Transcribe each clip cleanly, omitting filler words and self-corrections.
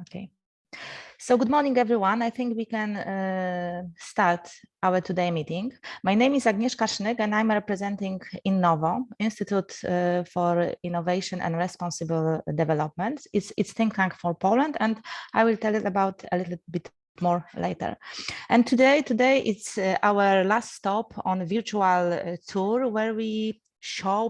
Okay. So good morning, everyone. I think we can start our today meeting. My name is Agnieszka Sznyk, and I'm representing Innovo, Institute for Innovation and Responsible Development. It's think tank for Poland, and I will tell you about a little bit more later. And today it's our last stop on a virtual tour where we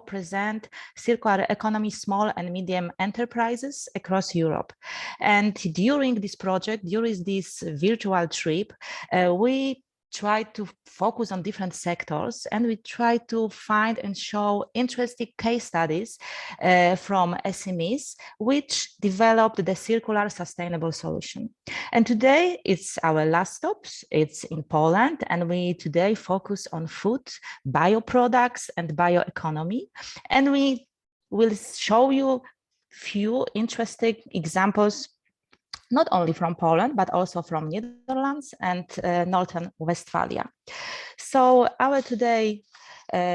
present circular economy small and medium enterprises across Europe. And during this project, during this virtual trip, we try to focus on different sectors, and we try to find and show interesting case studies from SMEs which developed the circular sustainable solution. And today it's our last stops. It's in Poland, and we today focus on food, bioproducts, and bioeconomy. And we will show you few interesting examples, not only from Poland, but also from Netherlands and Northern Westphalia. So our today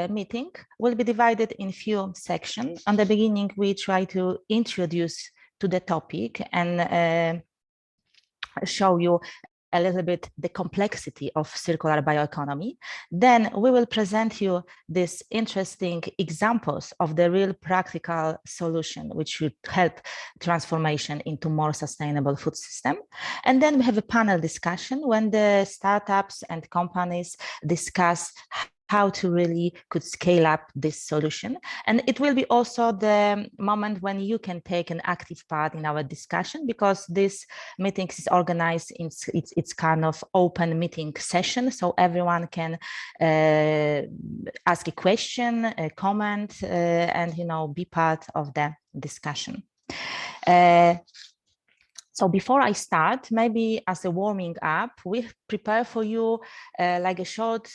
meeting will be divided in few sections. On the beginning, we try to introduce to the topic and show you a little bit the complexity of circular bioeconomy. Then we will present you these interesting examples of the real practical solution, which should help transformation into more sustainable food system. And then we have a panel discussion when the startups and companies discuss how to really could scale up this solution. And it will be also the moment when you can take an active part in our discussion, because this meeting is organized in it's kind of open meeting session. So everyone can ask a question, a comment, and be part of the discussion. So before I start, maybe as a warming up, we prepare for you like a short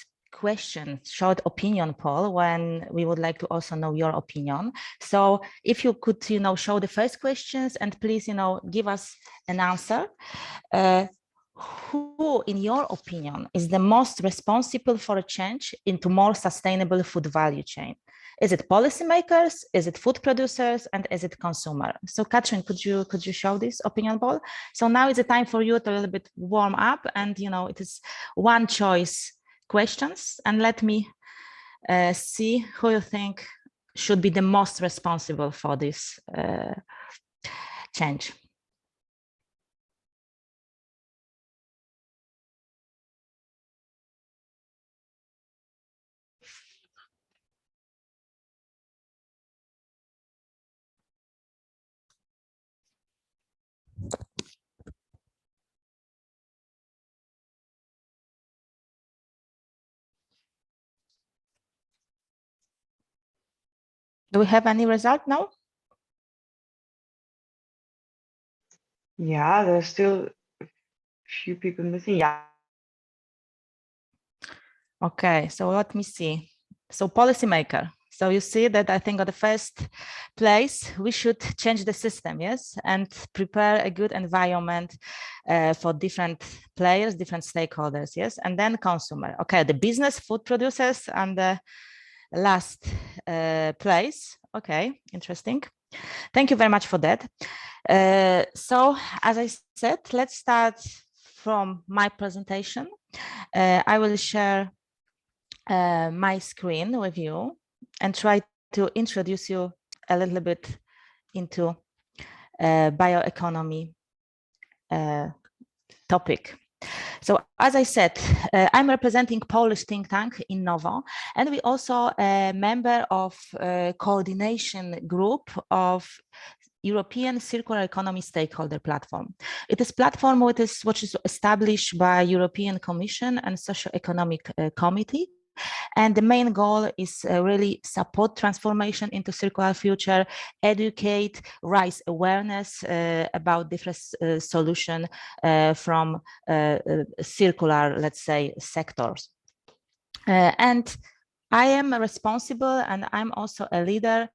opinion poll, when we would like to also know your opinion. So if you could, show the first questions, and please, give us an answer. Who, in your opinion, is the most responsible for a change into more sustainable food value chain? Is it policymakers? Is it food producers? And is it consumer? So Katrin, could you show this opinion poll? So now is the time for you to a little bit warm up, and it is one choice questions, and let me see who you think should be the most responsible for this change. Do we have any result now? Yeah, there's still a few people missing. Yeah. Okay, so let me see. So policymaker. So you see that I think at the first place, we should change the system, yes, and prepare a good environment for different players, different stakeholders, yes, and then consumer. Okay, the business, food producers, and the last place. Okay, interesting. Thank you very much for that. So as I said, let's start from my presentation. I will share my screen with you and try to introduce you a little bit into bioeconomy topic. So as I said, I'm representing Polish think tank Innovo, and we also a member of a coordination group of European Circular Economy Stakeholder Platform. It is platform which is established by European Commission and Socio-Economic Committee. And the main goal is really support transformation into circular future, educate, raise awareness about different solution from circular, let's say, sectors. And I am responsible, and I'm also a leader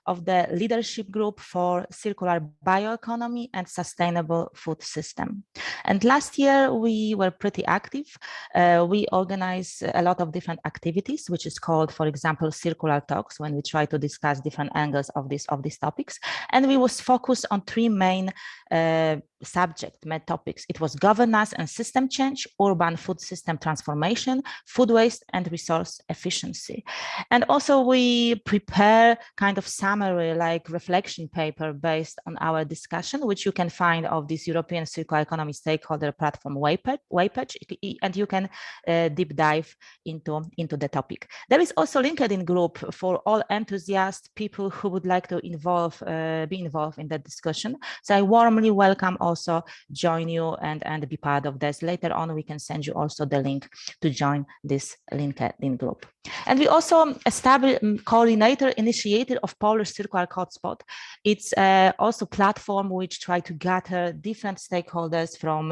of the leadership group for circular bioeconomy and sustainable food system. And last year we were pretty active. We organized a lot of different activities, which is called, for example, circular talks, when we try to discuss different angles of these topics. And we was focused on three main subject, main topics. It was governance and system change, urban food system transformation, food waste and resource efficiency. And also we prepare kind of summary, like reflection paper based on our discussion, which you can find of this European Circular Economy Stakeholder Platform webpage, and you can deep dive into the topic. There is also LinkedIn group for all enthusiasts, people who would like to be involved in that discussion. So I warmly welcome also join you and be part of this. Later on, we can send you also the link to join this LinkedIn group. And we also established coordinator, initiator of Polish Circular Hotspot. It's also platform which try to gather different stakeholders from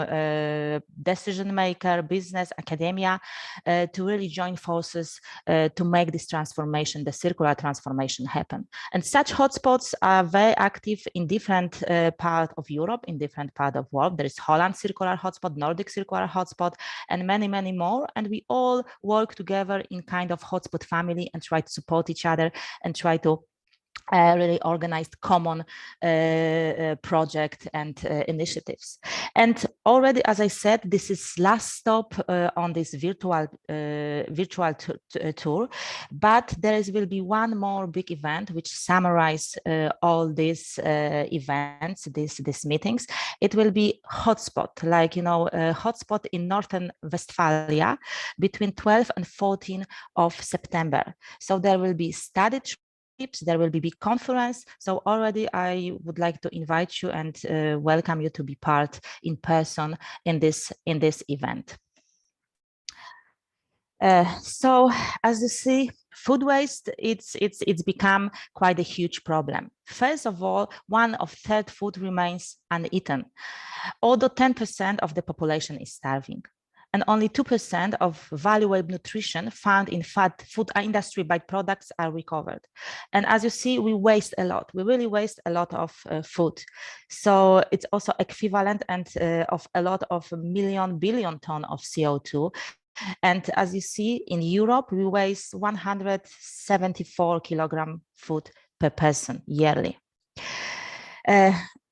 decision maker, business, academia, to really join forces to make this transformation, the circular transformation happen. And such hotspots are very active in different parts of Europe, in different parts of world. There is Holland Circular Hotspot, Nordic Circular Hotspot, and many, many more. And we all work together in kind of hotspot family and try to support each other and try to really organized common project and initiatives. And already, as I said, this is last stop on this virtual tour, but there will be one more big event which summarize all these events, these meetings. It will be Hotspot, like, you know, Hotspot in Northern Westphalia between 12 and 14 of September. So there will be study there will be big conference. So already I would like to invite you and welcome you to be part in person in this event. So as you see, food waste, it's become quite a huge problem. First of all, 1/3 food remains uneaten, although 10% of the population is starving. And only 2% of valuable nutrition found in food industry byproducts are recovered. And as you see, we waste a lot. We really waste a lot of food. So it's also equivalent of a lot of billion tons of CO2. And as you see, in Europe, we waste 174 kilogram food per person yearly.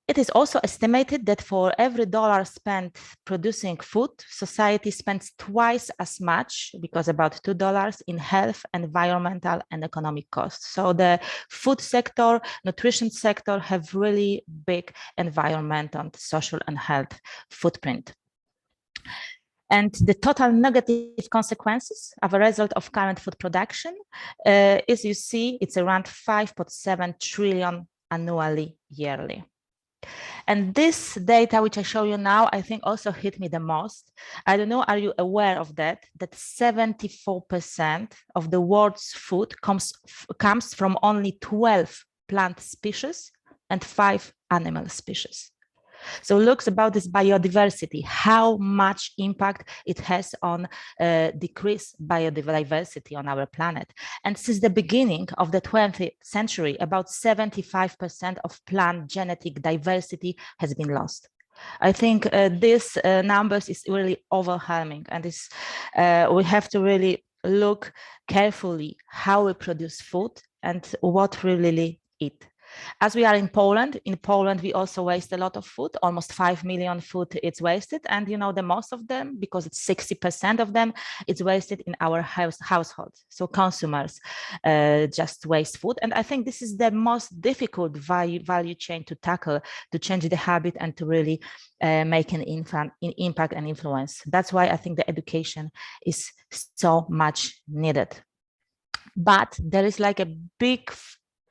It is also estimated that for every dollar spent producing food, society spends twice as much, because about $2, in health, environmental, and economic costs. So the food sector, nutrition sector have really big environmental, social, and health footprint. And the total negative consequences of a result of current food production, as you see, it's around 5.7 trillion annually, yearly. And this data, which I show you now, I think also hit me the most. I don't know, are you aware of that 74% of the world's food comes from only 12 plant species and 5 animal species. So looks about this biodiversity, how much impact it has on decreased biodiversity on our planet. And since the beginning of the 20th century, about 75% of plant genetic diversity has been lost. I think this numbers is really overwhelming, and this we have to really look carefully how we produce food and what we really eat. As we are in Poland we also waste a lot of food. Almost 5 million food is wasted, and you know, the most of them, because it's 60% of them, it's wasted in our households. So consumers just waste food, and I think this is the most difficult value chain to tackle, to change the habit and to really make an impact and influence. That's why I think the education is so much needed. But there is like a big,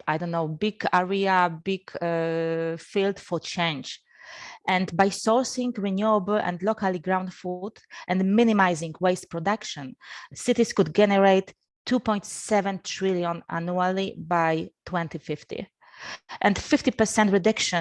I don't know, big area, big field for change. And by sourcing renewable and locally grown food and minimizing waste production, cities could generate 2.7 trillion annually by 2050. And 50%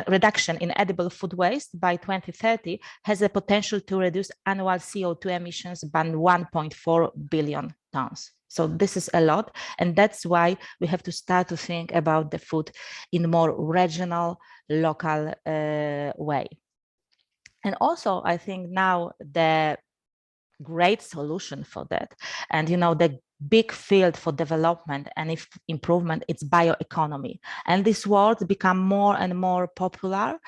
reduction in edible food waste by 2030 has the potential to reduce annual CO2 emissions by 1.4 billion tons. So this is a lot, and that's why we have to start to think about the food in a more regional, local way. And also, I think now the great solution for that, and you know, the big field for development and if improvement, it's bioeconomy. And this word become more and more popular.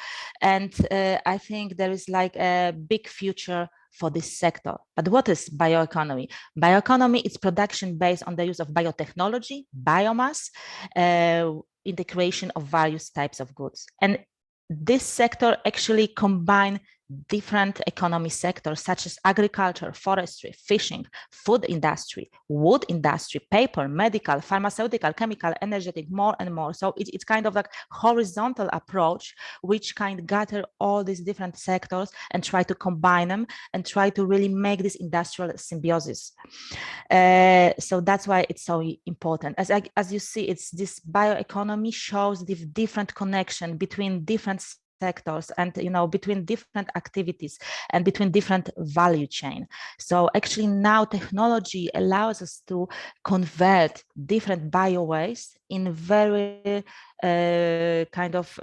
And I think there is like a big future for this sector. But what is bioeconomy? Bioeconomy is production based on the use of biotechnology, biomass, in the creation of various types of goods. And this sector actually combines different economy sectors such as agriculture, forestry, fishing, food industry, wood industry, paper, medical, pharmaceutical, chemical, energetic, more and more. So it's kind of like horizontal approach, which kind of gather all these different sectors and try to combine them and try to really make this industrial symbiosis. So that's why it's so important. As you see, it's this bioeconomy shows the different connection between different sectors and between different activities and between different value chain. So actually now technology allows us to convert different bio waste in very kind of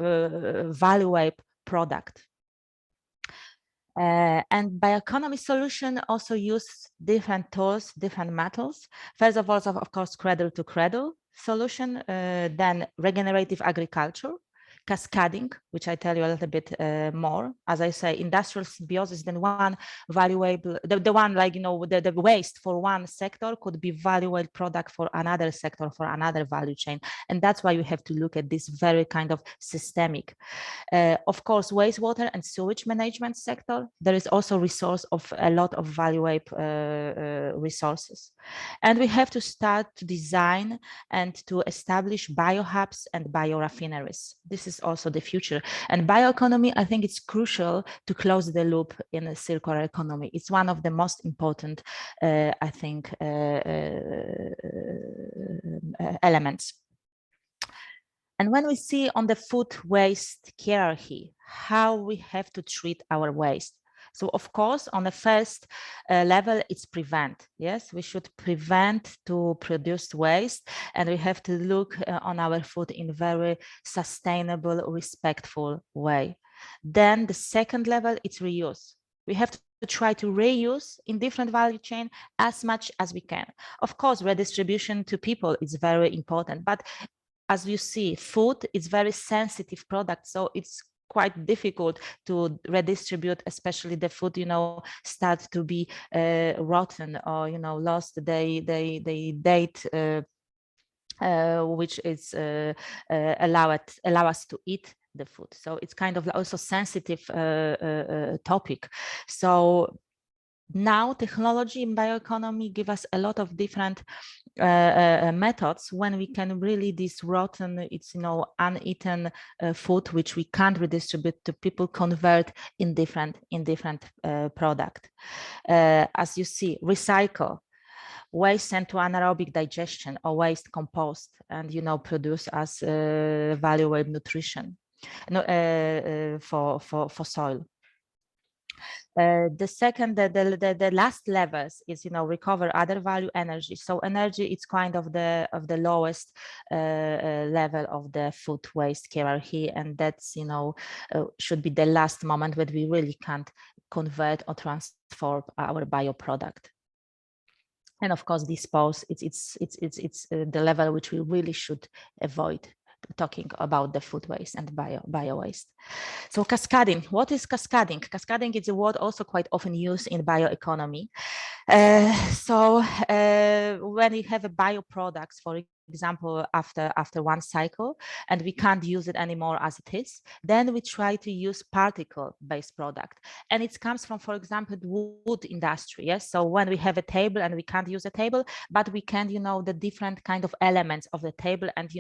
value product. And bioeconomy solution also use different tools, different methods. First of all, of course, cradle to cradle solution, then regenerative agriculture, cascading, which I tell you a little bit more. As I say, industrial symbiosis, then one valuable, the one like, the waste for one sector could be valuable product for another sector, for another value chain. And that's why we have to look at this very kind of systemic. Of course, wastewater and sewage management sector, there is also resource of a lot of valuable resources. And we have to start to design and to establish biohubs and biorefineries. This is also the future. And bioeconomy, I think it's crucial to close the loop in a circular economy. It's one of the most important, I think, elements. And when we see on the food waste hierarchy, how we have to treat our waste. So of course, on the first level, it's prevent. Yes, we should prevent to produce waste, and we have to look on our food in a very sustainable, respectful way. Then the second level, it's reuse. We have to try to reuse in different value chain as much as we can. Of course, redistribution to people is very important, but as you see, food is very sensitive product, so it's quite difficult to redistribute, especially the food, start to be rotten or, lost they date, which is allow us to eat the food. So it's kind of also sensitive topic. So now technology in bioeconomy give us a lot of different methods when we can really this rotten, it's uneaten food which we can't redistribute to people, convert in different product. As you see, recycle, waste sent to anaerobic digestion or waste compost and produce as valuable nutrition for soil. The second, the last levels is recover other value energy. So energy, it's kind of the lowest level of the food waste hierarchy, and that's should be the last moment when we really can't convert or transform our bioproduct. And of course, dispose. It's the level which we really should avoid, talking about the food waste and bio waste. So cascading, what is cascading? Cascading is a word also quite often used in bioeconomy. When you have a bioproducts, for example, after one cycle, and we can't use it anymore as it is, then we try to use particle-based product. And it comes from, for example, the wood industry. Yes, so when we have a table and we can't use a table, but we can, the different kind of elements of the table and,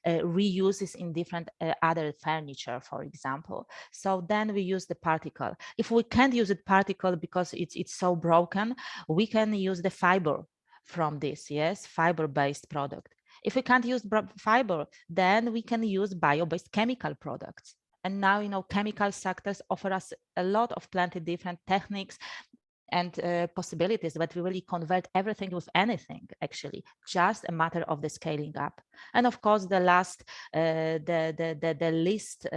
reuses in different other furniture, for example. So then we use the particle. If we can't use it particle because it's so broken, we can use the fiber from this, yes, fiber-based product. If we can't use fiber, then we can use bio-based chemical products. And now, chemical sectors offer us a lot of plenty different techniques and possibilities, but we really convert everything with anything, actually, just a matter of the scaling up. And of course, the last, the least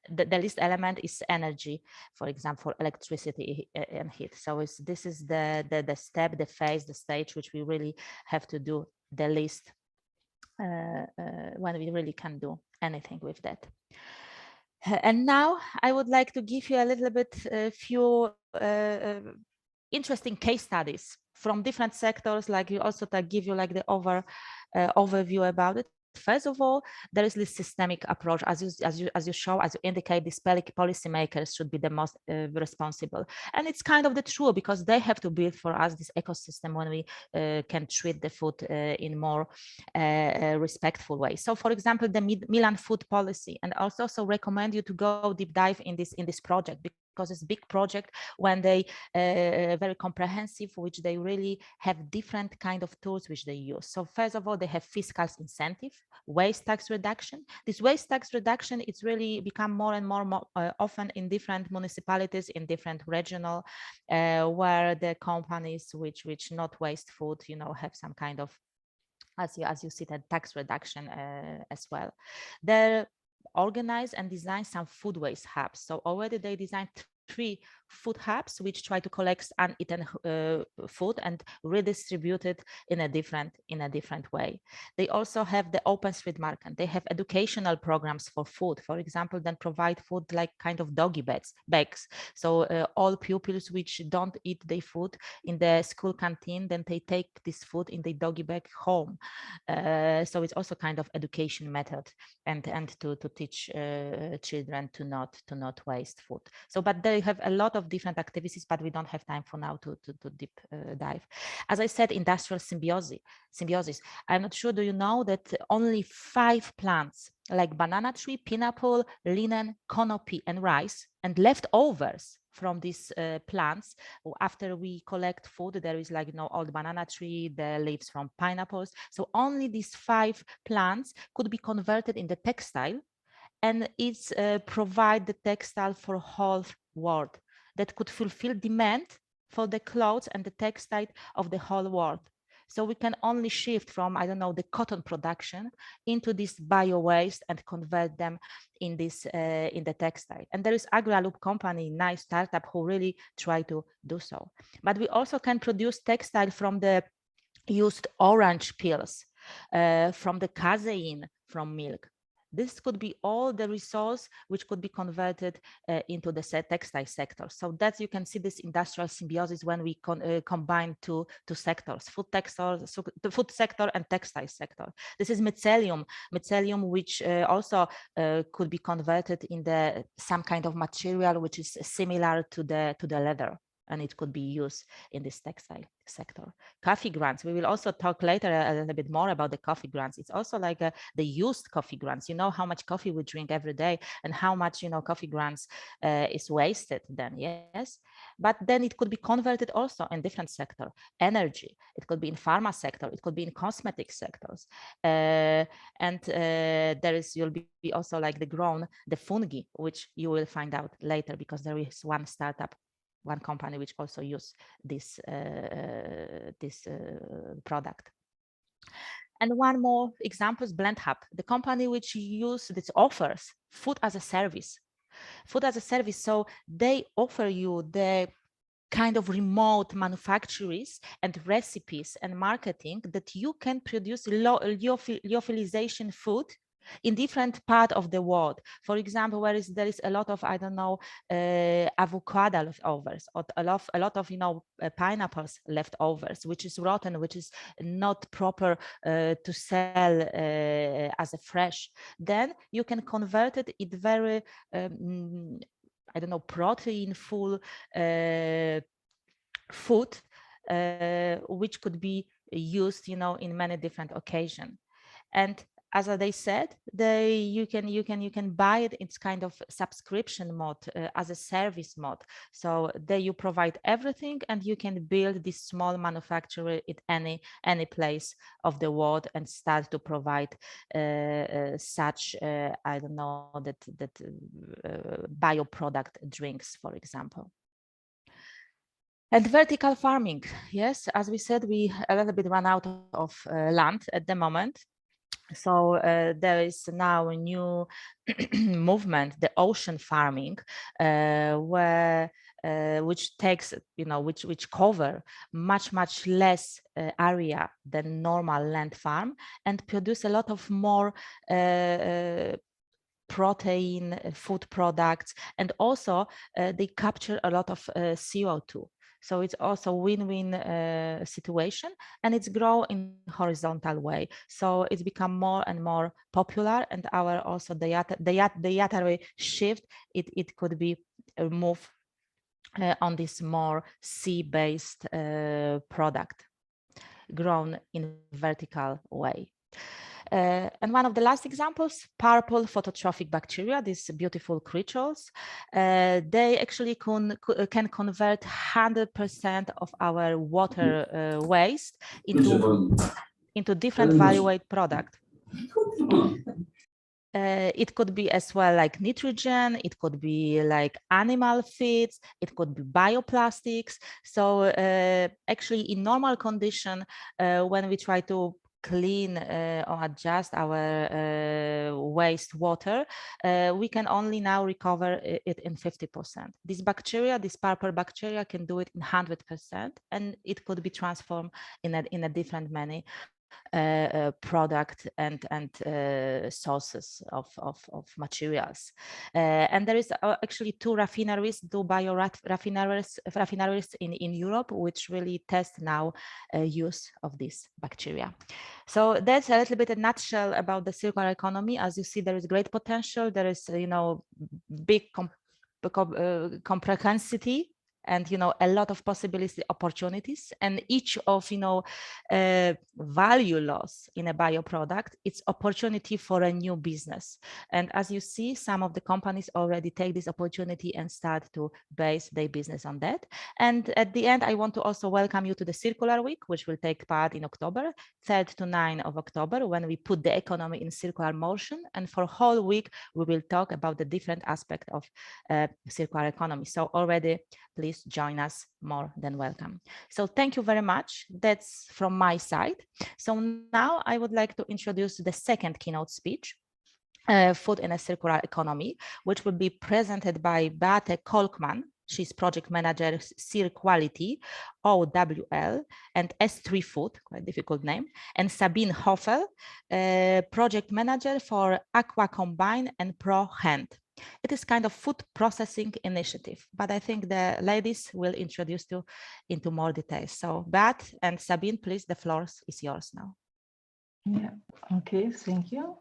the least element is energy, for example, electricity and heat. So this is the step, the phase, the stage which we really have to do the least when we really can do anything with that. And now I would like to give you a little bit few interesting case studies from different sectors, like you also to give you like the overview about it. First of all, there is this systemic approach, as you indicate, these policymakers should be the most responsible, and it's kind of the true, because they have to build for us this ecosystem when we can treat the food in more respectful way. So, for example, the Milan food policy, and also recommend you to go deep dive in this project, because it's a big project when they very comprehensive, which they really have different kind of tools which they use. So first of all, they have fiscal incentive, waste tax reduction. This waste tax reduction, it's really become more and more often in different municipalities, in different regional, where the companies which not waste food, you know, have some kind of, as you see, that tax reduction as well. They're organize and design some food waste hubs. So already they designed 3 food hubs which try to collect uneaten food and redistribute it in a different way. They also have the open street market. They have educational programs for food, for example, then provide food like kind of doggy bags. So all pupils which don't eat their food in the school canteen, then they take this food in the doggy bag home. So it's also kind of education method, and to teach children to not waste food. So, but they have a lot of different activities, but we don't have time for now to deep dive. As I said, industrial symbiosis. I'm not sure, do you know that only 5 plants like banana tree, pineapple, linen, canopy, and rice, and leftovers from these plants, after we collect food, there is like, you know, old banana tree, the leaves from pineapples. So only these 5 plants could be converted in the textile, and it's provide the textile for whole world that could fulfill demand for the clothes and the textile of the whole world. So we can only shift from, I don't know, the cotton production into this bio waste and convert them in this in the textile. And there is AgriLoop company, nice startup, who really try to do so. But we also can produce textile from the used orange peels, from the casein from milk. This could be all the resource which could be converted into the textile sector. So that you can see this industrial symbiosis when we combine two sectors, food sector and textile sector. This is mycelium which also could be converted in some kind of material which is similar to the leather, and it could be used in this textile sector. Coffee grounds, we will also talk later a little bit more about the coffee grounds. It's also like the used coffee grounds. You know how much coffee we drink every day and how much, you know, coffee grounds is wasted then, yes? But then it could be converted also in different sector. Energy, it could be in pharma sector, it could be in cosmetic sectors. You'll be also like the fungi, which you will find out later, because there is one startup, one company which also use this product. And one more example is Blend Hub, the company which offers food as a service. Food as a service, so they offer you the kind of remote manufacturers and recipes and marketing that you can produce lyophilization food in different part of the world. For example, there is a lot of, I don't know, avocado leftovers, or a lot of, you know, pineapples leftovers, which is rotten, which is not proper to sell as a fresh. Then you can convert it in very I don't know, protein full food, which could be used, you know, in many different occasions. And as they said, you can buy it. It's kind of subscription mode, as a service mode. So there you provide everything, and you can build this small manufacturer at any place of the world and start to provide such I don't know, that bioproduct drinks, for example. And vertical farming, yes, as we said, we a little bit run out of land at the moment. So there is now a new movement, the ocean farming, where which takes, which cover much less area than normal land farm and produce a lot of more protein, food products, and also they capture a lot of CO2. So it's also win-win situation, and it's grow in horizontal way. So it's become more and more popular, and our also dietary shift, it could be a move on this more sea-based product grown in vertical way. And one of the last examples, purple phototrophic bacteria, these beautiful creatures, they actually can convert 100% of our water waste into different value-added product. It could be as well like nitrogen, it could be like animal feeds, it could be bioplastics. So actually in normal condition, when we try to clean or adjust our wastewater, we can only now recover it in 50%. This bacteria, this purple bacteria can do it in 100%, and it could be transformed in a different manner. Product and sources of materials, and there is actually two biorefineries in Europe which really test now use of this bacteria. So that's a little bit a nutshell about the circular economy. As you see, there is great potential. There is big complexity, and a lot of possibility opportunities, and each of value loss in a bioproduct, it's opportunity for a new business. And as you see, some of the companies already take this opportunity and start to base their business on that. And at the end, I want to also welcome you to the Circular Week, which will take part in October, 3rd to 9th of October, when we put the economy in circular motion. And for a whole week, we will talk about the different aspects of circular economy. So already, please join us, more than welcome. So thank you very much. That's from my side. So now I would like to introduce the second keynote speech, Food in a Circular Economy, which will be presented by Beate Kolkman. She's project manager, Sear Quality, OWL, and S3 Food, quite difficult name, and Sabine Hoffel, project manager for Aqua Combine and Pro Hand. It is kind of food processing initiative, but I think the ladies will introduce you into more details. So Beat and Sabine, please, the floor is yours now. Yeah, okay, thank you.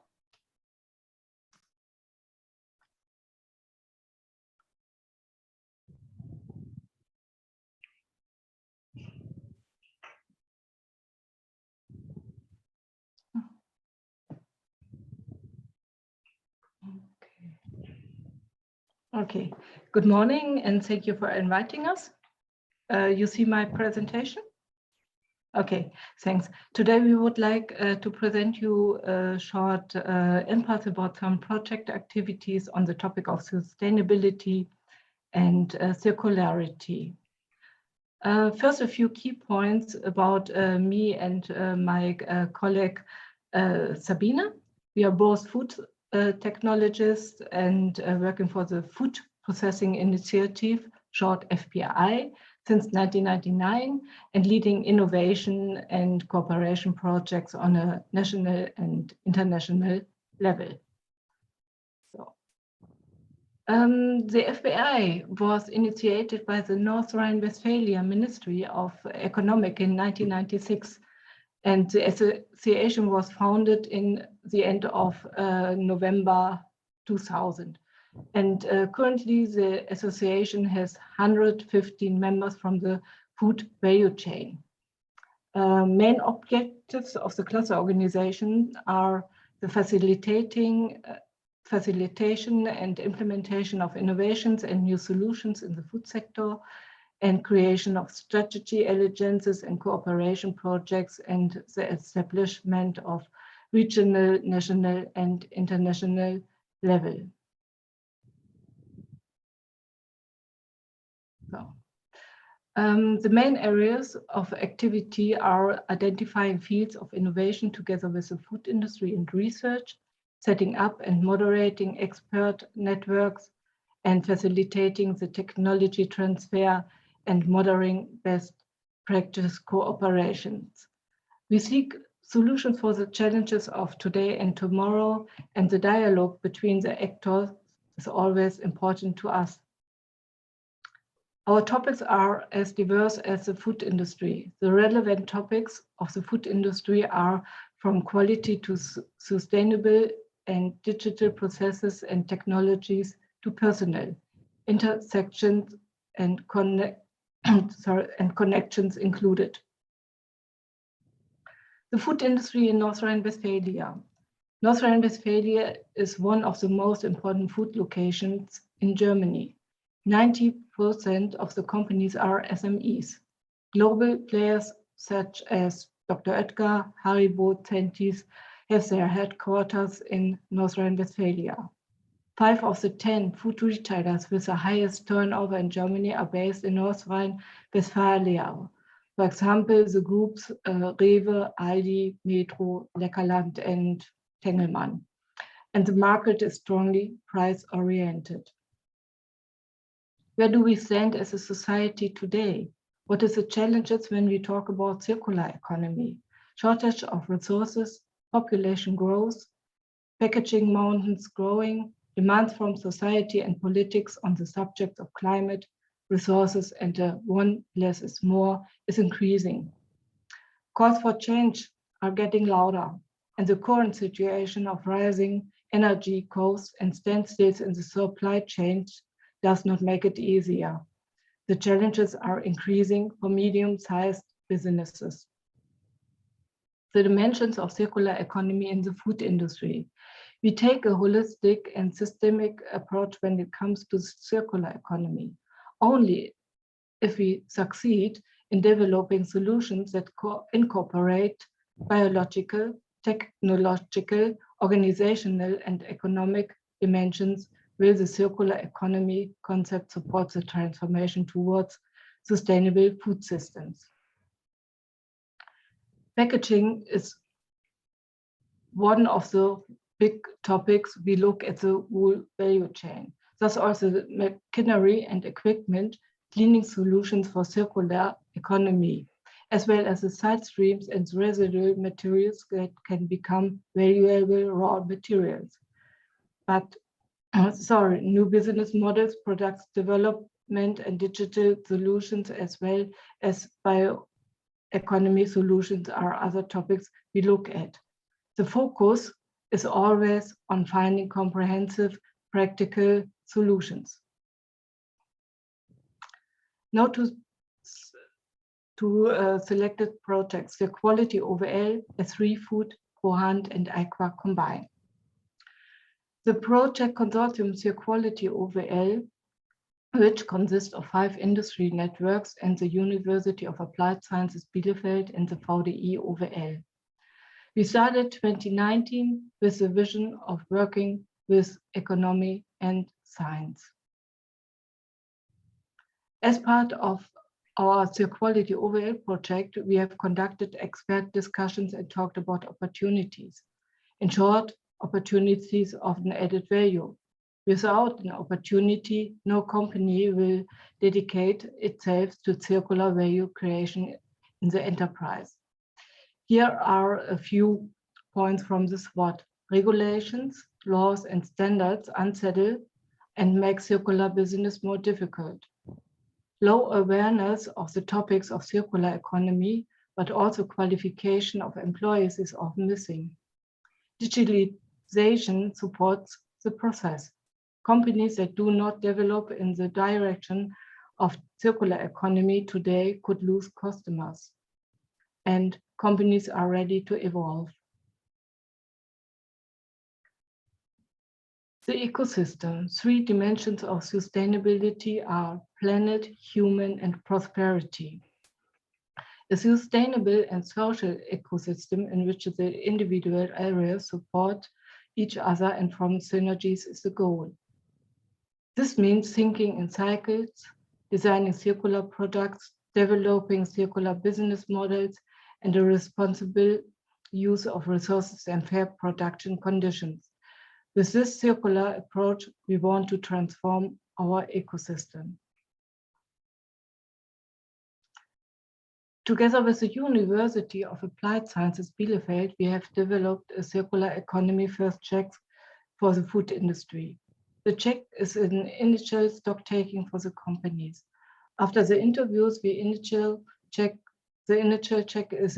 Okay, good morning and thank you for inviting us. You see my presentation? Okay, thanks. Today we would like to present you a short impulse about some project activities on the topic of sustainability and circularity. First, a few key points about me and my colleague Sabine. We are both food technologists and working for the Food Processing Initiative, short FPI, since 1999, and leading innovation and cooperation projects on a national and international level. So, the FPI was initiated by the North Rhine-Westphalia Ministry of Economic in 1996. And the association was founded in the end of November 2000. And currently the association has 115 members from the food value chain. Main objectives of the cluster organization are the facilitation and implementation of innovations and new solutions in the food sector, and creation of strategy alliances and cooperation projects, and the establishment of regional, national, and international level. So, The main areas of activity are identifying fields of innovation together with the food industry and research, setting up and moderating expert networks, and facilitating the technology transfer and monitoring best practice cooperations. We seek solutions for the challenges of today and tomorrow, and the dialogue between the actors is always important to us. Our topics are as diverse as the food industry. The relevant topics of the food industry are from quality to sustainable and digital processes and technologies to personnel, intersections and connections included. The food industry in North Rhine-Westphalia. North Rhine-Westphalia is one of the most important food locations in Germany. 90% of the companies are SMEs. Global players such as Dr. Oetker, Haribo, Centis have their headquarters in North Rhine-Westphalia. 5 of the 10 food retailers with the highest turnover in Germany are based in North Rhine-Westphalia. For example, the groups Rewe, Aldi, Metro, Leckerland, and Tengelmann. And the market is strongly price-oriented. Where do we stand as a society today? What are the challenges when we talk about circular economy? Shortage of resources, population growth, packaging mountains growing, demands from society and politics on the subject of climate, resources, and one less is more is increasing. Calls for change are getting louder, and the current situation of rising energy costs and standstills in the supply chain does not make it easier. The challenges are increasing for medium-sized businesses. The dimensions of circular economy in the food industry. We take a holistic and systemic approach when it comes to circular economy. Only if we succeed in developing solutions that incorporate biological, technological, organizational, and economic dimensions will the circular economy concept support the transformation towards sustainable food systems. Packaging is one of the big topics. We look at the whole value chain. Thus also the machinery and equipment, cleaning solutions for circular economy, as well as the side streams and residual materials that can become valuable raw materials. But new business models, products development, and digital solutions, as well as bioeconomy solutions are other topics we look at. The focus is always on finding comprehensive, practical solutions. Now to selected projects, the quality overall, S3 Food, ProHand, and Aqua combined. The project consortium Quality overall, which consists of 5 industry networks and the University of Applied Sciences Bielefeld and the VDI overall. We started 2019 with the vision of working with economy and science. As part of our Quality overall project, we have conducted expert discussions and talked about opportunities. In short, opportunities of an added value. Without an opportunity, no company will dedicate itself to circular value creation in the enterprise. Here are a few points from the SWOT. Regulations, laws, and standards unsettle and make circular business more difficult. Low awareness of the topics of circular economy, but also qualification of employees is often missing. Digitalization supports the process. Companies that do not develop in the direction of circular economy today could lose customers. And companies are ready to evolve. The ecosystem, 3 dimensions of sustainability are planet, human, and prosperity. A sustainable and social ecosystem in which the individual areas support each other and from synergies is the goal. This means thinking in cycles, designing circular products, developing circular business models, and a responsible use of resources and fair production conditions. With this circular approach, we want to transform our ecosystem. Together with the University of Applied Sciences Bielefeld, we have developed a circular economy first check for the food industry. The check is an initial stock taking for the companies. After the interviews, the initial check is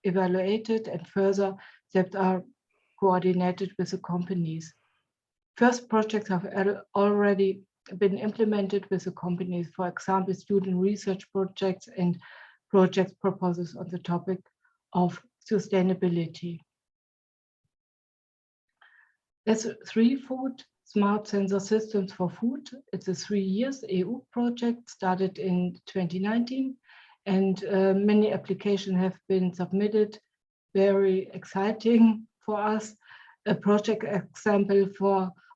evaluated and further steps are coordinated with the companies. First projects have already been implemented with the companies, for example, student research projects and project proposals on the topic of sustainability. S3 Food Smart Sensor Systems for Food. It's a 3 years EU project started in 2019, and many applications have been submitted. Very exciting for us. A project example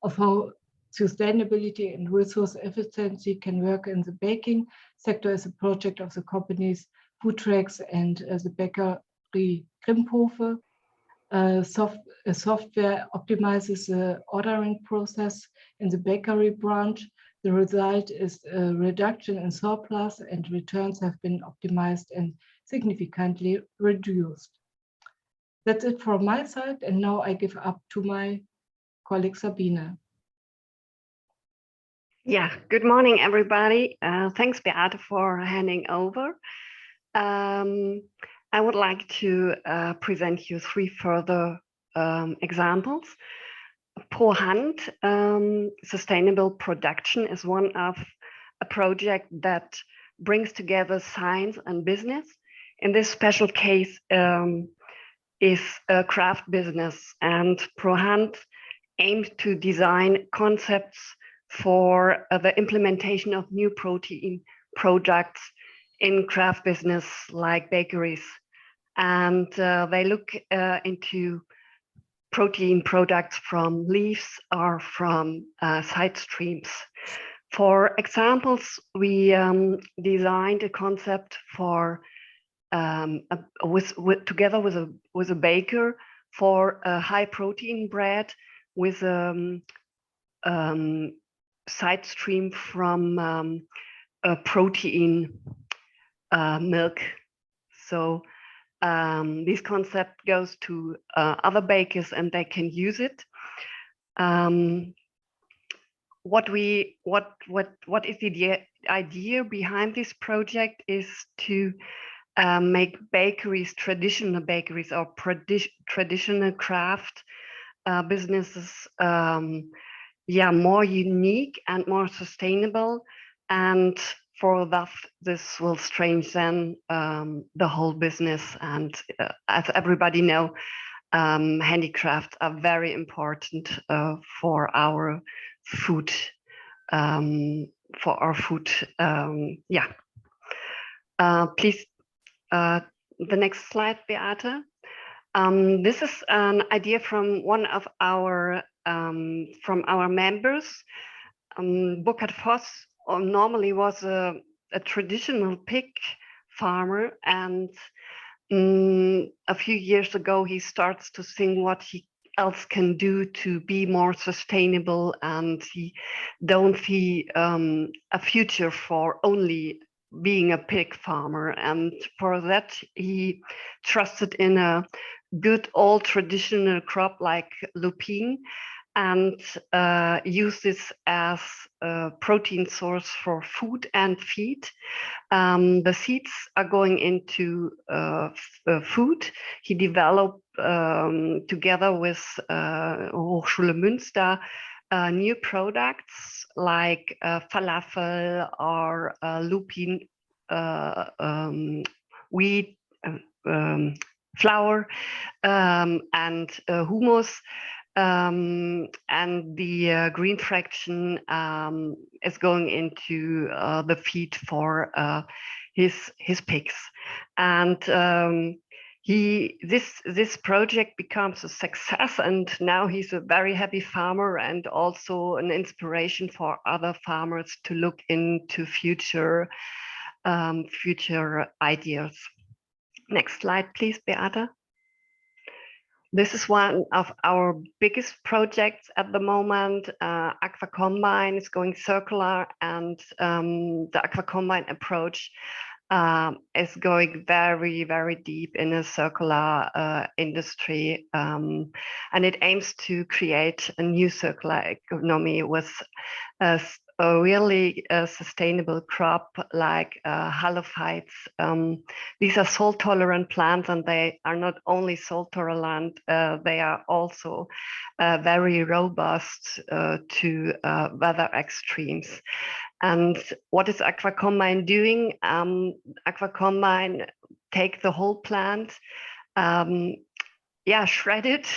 of how sustainability and resource efficiency can work in the baking sector is a project of the companies Food Tracks and the bakery Grimphofe. Software optimizes the ordering process in the bakery branch. The result is a reduction in surplus, and returns have been optimized and significantly reduced. That's it from my side, and now I give up to my colleague Sabine. Yeah, good morning, everybody. Thanks, Beate, for handing over. I would like to present you 3 further examples. Pro Hand, sustainable production is one of a project that brings together science and business. In this special case is a craft business, and Pro Hand aims to design concepts for the implementation of new protein products in craft business like bakeries. And they look into protein products from leaves or from side streams. For examples, we designed a concept for together with a baker for a high protein bread with side stream from a protein milk. So this concept goes to other bakers and they can use it. What is the idea behind this project is to make bakeries, traditional bakeries or traditional craft businesses more unique and more sustainable, and for that this will strengthen the whole business. And as everybody know, handicrafts are very important for our food. Please, the next slide, Beate. This is an idea from one of our members. Burkhard Voss normally was a traditional pig farmer, and a few years ago he starts to think what he else can do to be more sustainable, and he don't see a future for only being a pig farmer, and for that he trusted in a good old traditional crop like lupine, and use this as a protein source for food and feed. The seeds are going into food. He developed together with Hochschule Münster new products like falafel or lupine wheat flour and hummus. And the green fraction is going into the feed for his pigs. And this project becomes a success, and now he's a very happy farmer and also an inspiration for other farmers to look into future future ideas. Next slide, please, Beata. This is one of our biggest projects at the moment. Aqua Combine is going circular, and the Aqua Combine approach is going very, very deep in a circular industry, and it aims to create a new circular economy with a really sustainable crop like halophytes. These are salt-tolerant plants, and they are not only salt-tolerant, they are also very robust to weather extremes. And what is Aqua Combine doing? Aqua Combine take the whole plant, shred it,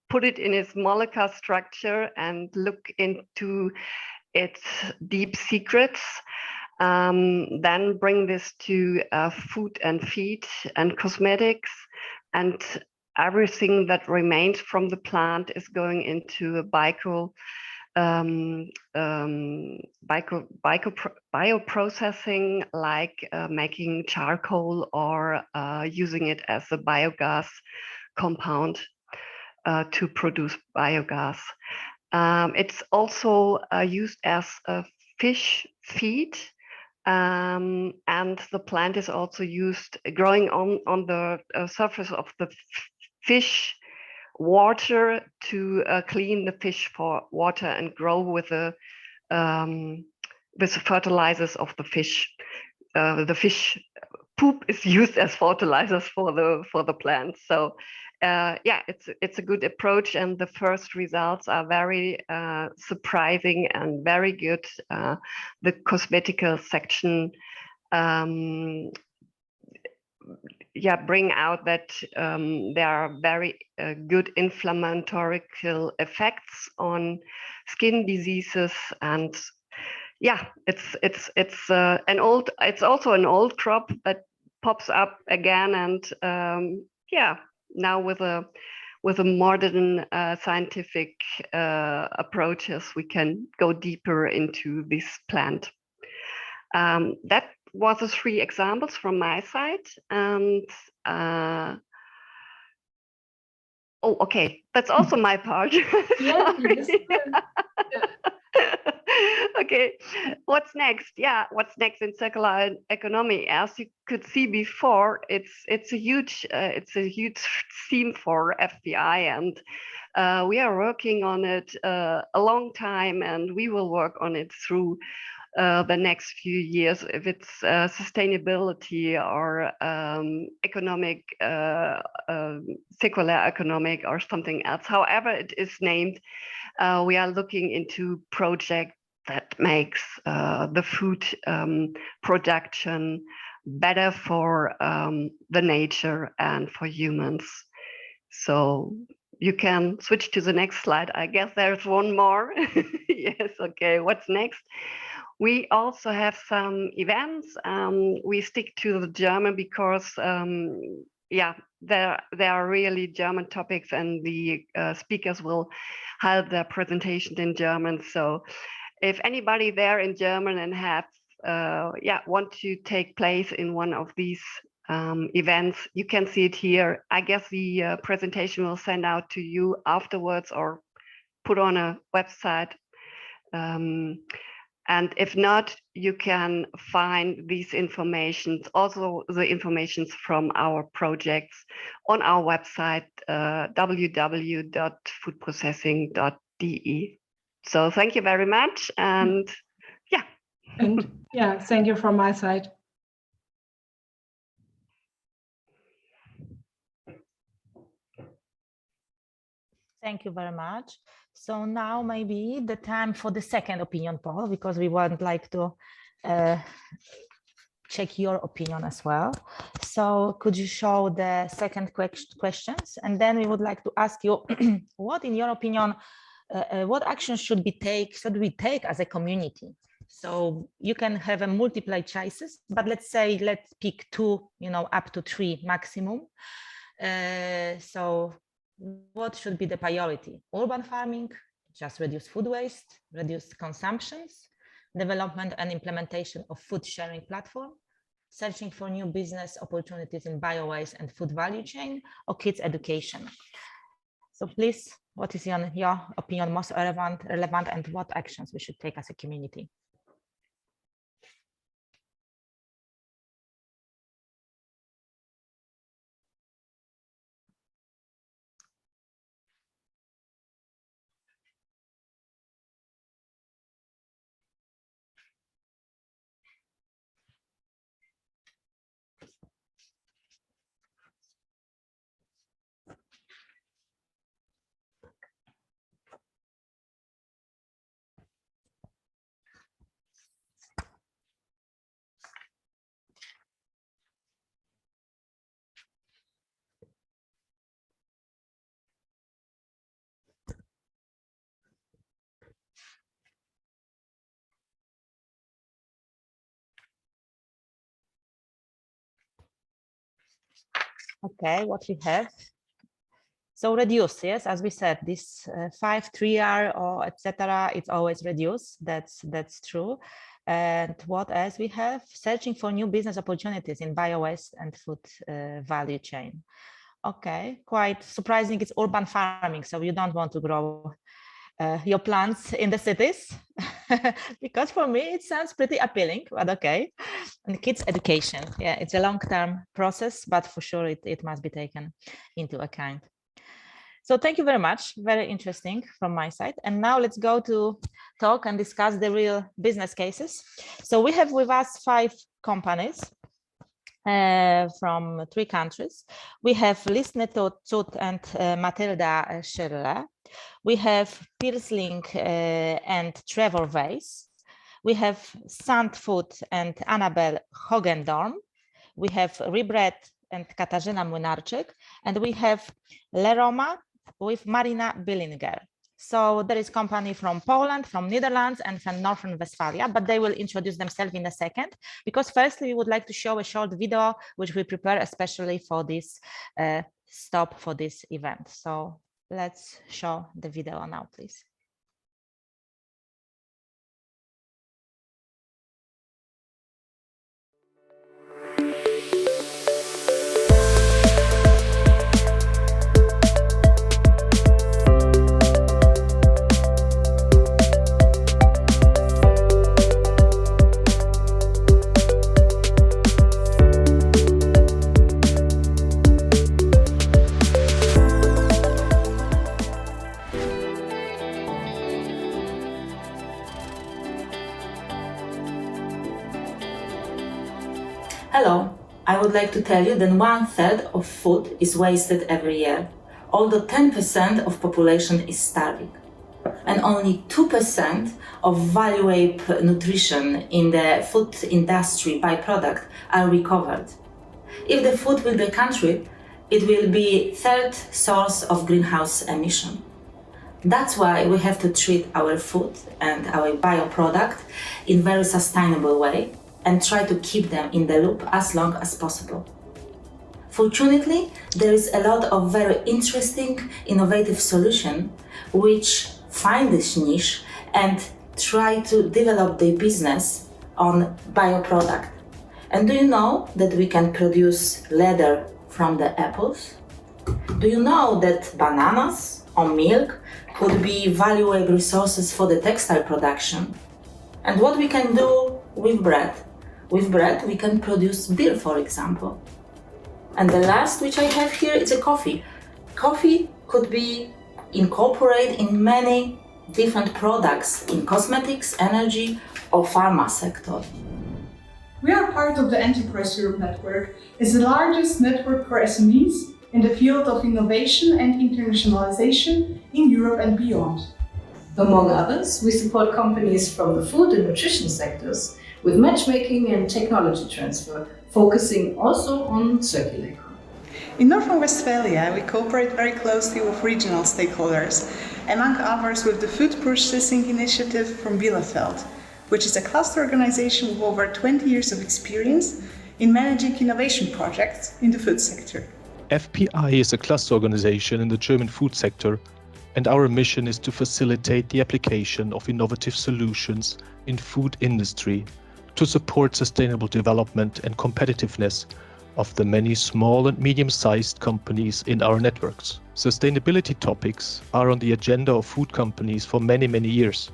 put it in its molecular structure, and look into its deep secrets. Then bring this to food and feed and cosmetics, and everything that remains from the plant is going into a bioprocessing, like making charcoal or using it as a biogas compound to produce biogas. It's also used as a fish feed, and the plant is also used growing on the surface of the fish water to clean the fish for water and grow with the fertilizers of the fish. The fish poop is used as fertilizers for the plants. So it's a good approach, and the first results are very surprising and very good. The cosmetical section bring out that there are very good inflammatory effects on skin diseases, and it's also an old crop that pops up again, and now with a modern scientific approaches, we can go deeper into this plant. That was the 3 examples from my side, and that's also my part. Okay, what's next? What's next in circular economy? As you could see before, it's a huge theme for FBI, and we are working on it a long time, and we will work on it through the next few years, if it's sustainability or economic, circular economic or something else. However it is named, we are looking into project that makes the food production better for the nature and for humans. So you can switch to the next slide. I guess there's one more. Yes, okay, what's next? We also have some events. We stick to the German because there are really German topics, and the speakers will have their presentation in German. So if anybody there in German and have want to take place in one of these events, you can see it here. I guess the presentation will send out to you afterwards or put on a website. And if not, you can find these informations, also the informations from our projects, on our website, www.foodprocessing.de. So thank you very much, and thank you from my side. Thank you very much. So now maybe the time for the second opinion poll, because we would like to check your opinion as well. So could you show the second questions? And then we would like to ask you, what in your opinion, what actions should we take as a community? So you can have a multiple choices, but let's pick 2, up to 3 maximum. So what should be the priority? Urban farming, just reduce food waste, reduce consumptions, development and implementation of food sharing platform, searching for new business opportunities in biowaste and food value chain, or kids education? So please, what is in your opinion most relevant and what actions we should take as a community? Okay, what we have. So reduce, yes, as we said, this 5, 3R or etc. It's always reduce. That's true. And what else we have? Searching for new business opportunities in biowaste and food value chain. Okay, quite surprising. It's urban farming, so you don't want to grow your plants in the cities, because for me it sounds pretty appealing, but okay. And kids education, yeah, it's a long-term process, but for sure it must be taken into account. So thank you very much, very interesting from my side. And now let's go to talk and discuss the real business cases. So we have with us 5 companies from 3 countries. We have Listne Tut and Matilda Schirle. We have Piersling and Trevor Weiss. We have Sandfood and Annabel Hogendorn. We have Rebread and Katarzyna Młynarczyk. And we have Leroma with Marina Billinger. So there is company from Poland, from Netherlands, and from Northern Westphalia, but they will introduce themselves in a second, because firstly, we would like to show a short video, which we prepare especially for this stop for this event. So let's show the video now, please. Hello, I would like to tell you that 1/3 of food is wasted every year, although 10% of population is starving. And only 2% of valuable nutrition in the food industry byproduct are recovered. If the food will be a country, it will be 3rd source of greenhouse emission. That's why we have to treat our food and our bioproduct in very sustainable way and try to keep them in the loop as long as possible. Fortunately, there is a lot of very interesting, innovative solutions which find this niche and try to develop their business on bioproduct. And do you know that we can produce leather from the apples? Do you know that bananas or milk could be valuable resources for the textile production? And what we can do with bread? With bread, we can produce beer, for example. And the last which I have here is a coffee. Coffee could be incorporated in many different products in cosmetics, energy, or pharma sector. We are part of the Enterprise Europe Network. It's the largest network for SMEs in the field of innovation and internationalization in Europe and beyond. Among others, we support companies from the food and nutrition sectors with matchmaking and technology transfer, focusing also on circular economy. In North Rhine-Westphalia, we cooperate very closely with regional stakeholders, among others with the Food Processing Initiative from Bielefeld, which is a cluster organization with over 20 years of experience in managing innovation projects in the food sector. FPI is a cluster organization in the German food sector, and our mission is to facilitate the application of innovative solutions in food industry to support sustainable development and competitiveness of the many small and medium-sized companies in our networks. Sustainability topics are on the agenda of food companies for many, many years.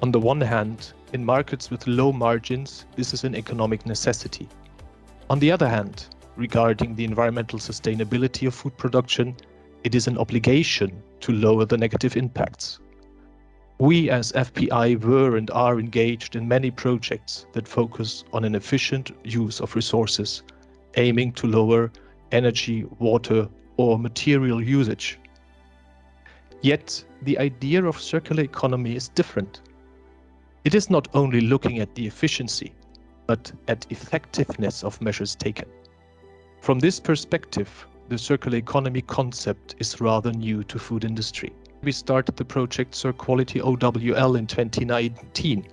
On the one hand, in markets with low margins, this is an economic necessity. On the other hand, regarding the environmental sustainability of food production, it is an obligation to lower the negative impacts. We as FPI were and are engaged in many projects that focus on an efficient use of resources, aiming to lower energy, water, or material usage. Yet, the idea of circular economy is different. It is not only looking at the efficiency, but at effectiveness of measures taken. From this perspective, the circular economy concept is rather new to food industry. We started the project Quality OWL in 2019.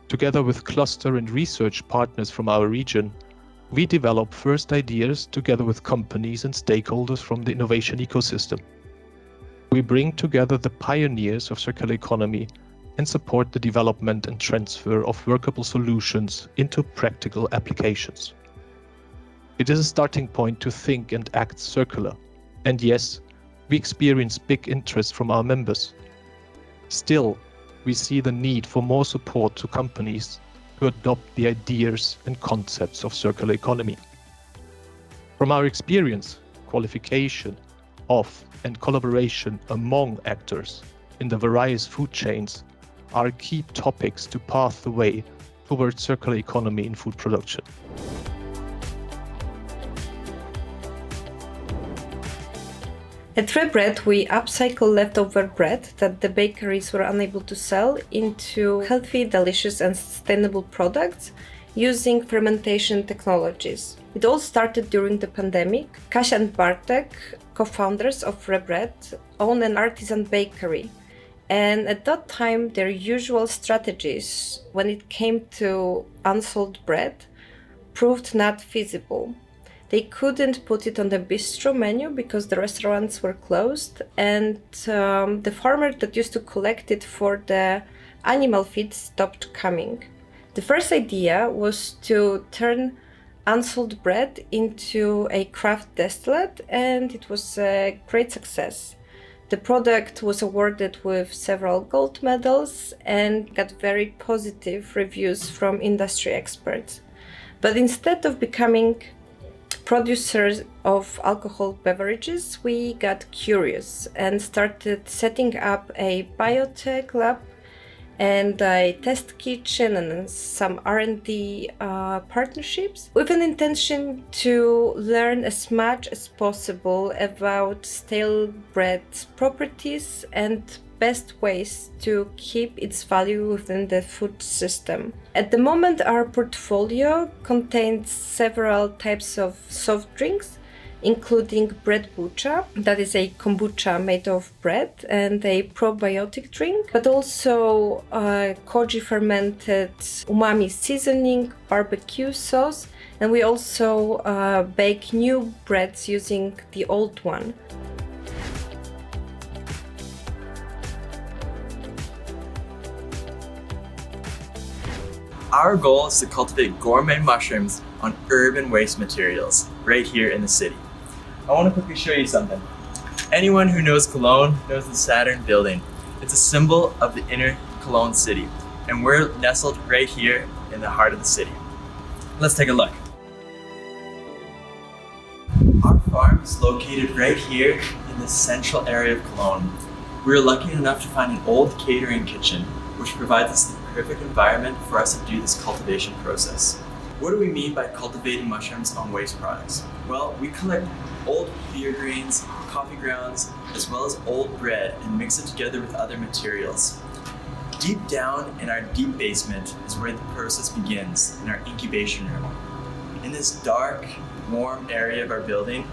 Together with cluster and research partners from our region, we develop first ideas together with companies and stakeholders from the innovation ecosystem. We bring together the pioneers of circular economy and support the development and transfer of workable solutions into practical applications. It is a starting point to think and act circular. And yes, we experience big interest from our members. Still, we see the need for more support to companies to adopt the ideas and concepts of circular economy. From our experience, qualification of and collaboration among actors in the various food chains are key topics to pave the way towards circular economy in food production. At Rebread, we upcycle leftover bread that the bakeries were unable to sell into healthy, delicious and sustainable products using fermentation technologies. It all started during the pandemic. Kasia and Bartek, co-founders of Rebread, own an artisan bakery. And at that time, their usual strategies when it came to unsold bread proved not feasible. They couldn't put it on the bistro menu because the restaurants were closed, and the farmer that used to collect it for the animal feed stopped coming. The first idea was to turn unsold bread into a craft distillate, and it was a great success. The product was awarded with several gold medals and got very positive reviews from industry experts. But instead of becoming producers of alcohol beverages, we got curious and started setting up a biotech lab and a test kitchen and some R&D partnerships with an intention to learn as much as possible about stale bread's properties and best ways to keep its value within the food system. At the moment, our portfolio contains several types of soft drinks, including bread bucha, that is a kombucha made of bread, and a probiotic drink, but also koji fermented umami seasoning, barbecue sauce, and we also bake new breads using the old one. Our goal is to cultivate gourmet mushrooms on urban waste materials right here in the city. I want to quickly show you something. Anyone who knows Cologne knows the Saturn building. It's a symbol of the inner Cologne city, and we're nestled right here in the heart of the city. Let's take a look. Our farm is located right here in the central area of Cologne. We were lucky enough to find an old catering kitchen, which provides us the perfect environment for us to do this cultivation process. What do we mean by cultivating mushrooms on waste products? Well, we collect old beer grains, coffee grounds, as well as old bread and mix it together with other materials. Deep down in our deep basement is where the process begins, in our incubation room. In this dark, warm area of our building,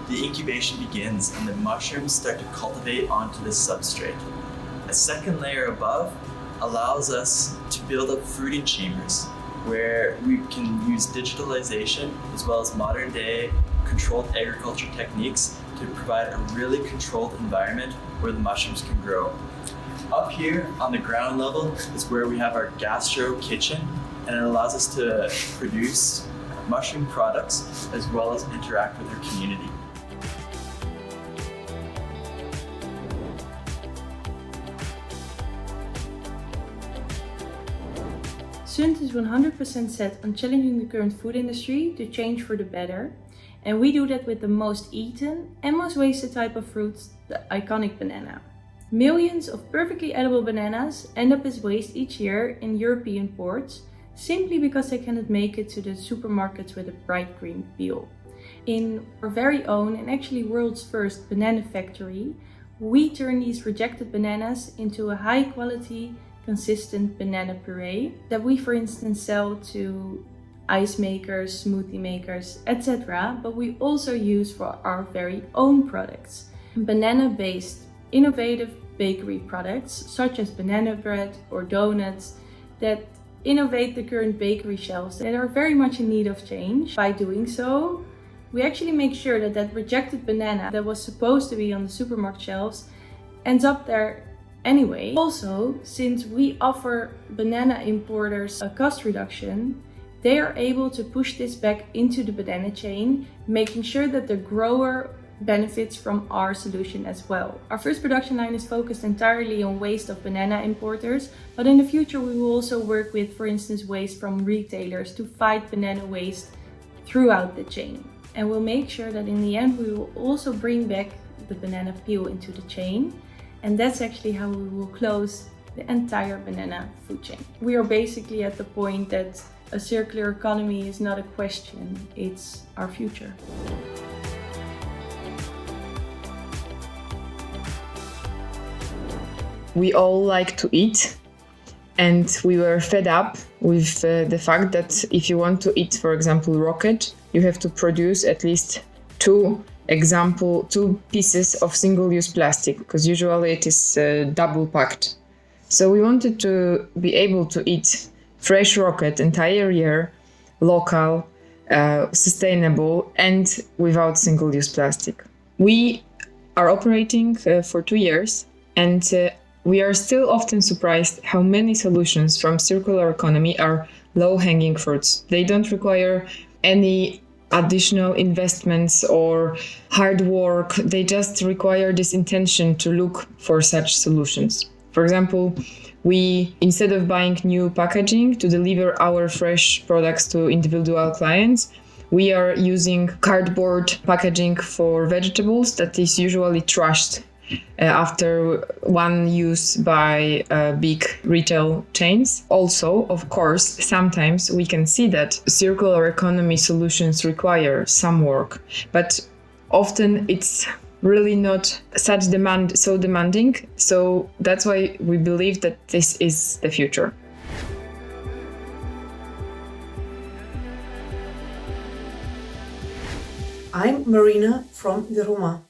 the incubation begins and the mushrooms start to cultivate onto this substrate. A second layer above allows us to build up fruiting chambers where we can use digitalization as well as modern day controlled agriculture techniques to provide a really controlled environment where the mushrooms can grow. Up here on the ground level is where we have our gastro kitchen, and it allows us to produce mushroom products as well as interact with our community. ZENIT is 100% set on challenging the current food industry to change for the better, and we do that with the most eaten and most wasted type of fruit, the iconic banana. Millions of perfectly edible bananas end up as waste each year in European ports simply because they cannot make it to the supermarkets with a bright green peel. In our very own and actually world's first banana factory, we turn these rejected bananas into a high quality, consistent banana puree that we, for instance, sell to ice makers, smoothie makers, etc. But we also use for our very own products. Banana-based innovative bakery products such as banana bread or donuts that innovate the current bakery shelves that are very much in need of change. By doing so, we actually make sure that that rejected banana that was supposed to be on the supermarket shelves ends up there anyway. Also, since we offer banana importers a cost reduction, they are able to push this back into the banana chain, making sure that the grower benefits from our solution as well. Our first production line is focused entirely on waste of banana importers, but in the future we will also work with, for instance, waste from retailers to fight banana waste throughout the chain. And we'll make sure that in the end we will also bring back the banana peel into the chain, and that's actually how we will close the entire banana food chain. We are basically at the point that a circular economy is not a question, it's our future. We all like to eat, and we were fed up with the fact that if you want to eat, for example, rocket, you have to produce at least two pieces of single-use plastic, because usually it is double packed. So we wanted to be able to eat fresh rocket entire year, local, sustainable, and without single-use plastic. We are operating for 2 years, and we are still often surprised how many solutions from circular economy are low-hanging fruits. They don't require any additional investments or hard work. They just require this intention to look for such solutions. For example, we, instead of buying new packaging to deliver our fresh products to individual clients, we are using cardboard packaging for vegetables that is usually trashed after one use by big retail chains. Also, of course, sometimes we can see that circular economy solutions require some work, but often it's really not so demanding. So that's why we believe that this is the future. I'm Marina from the Roma.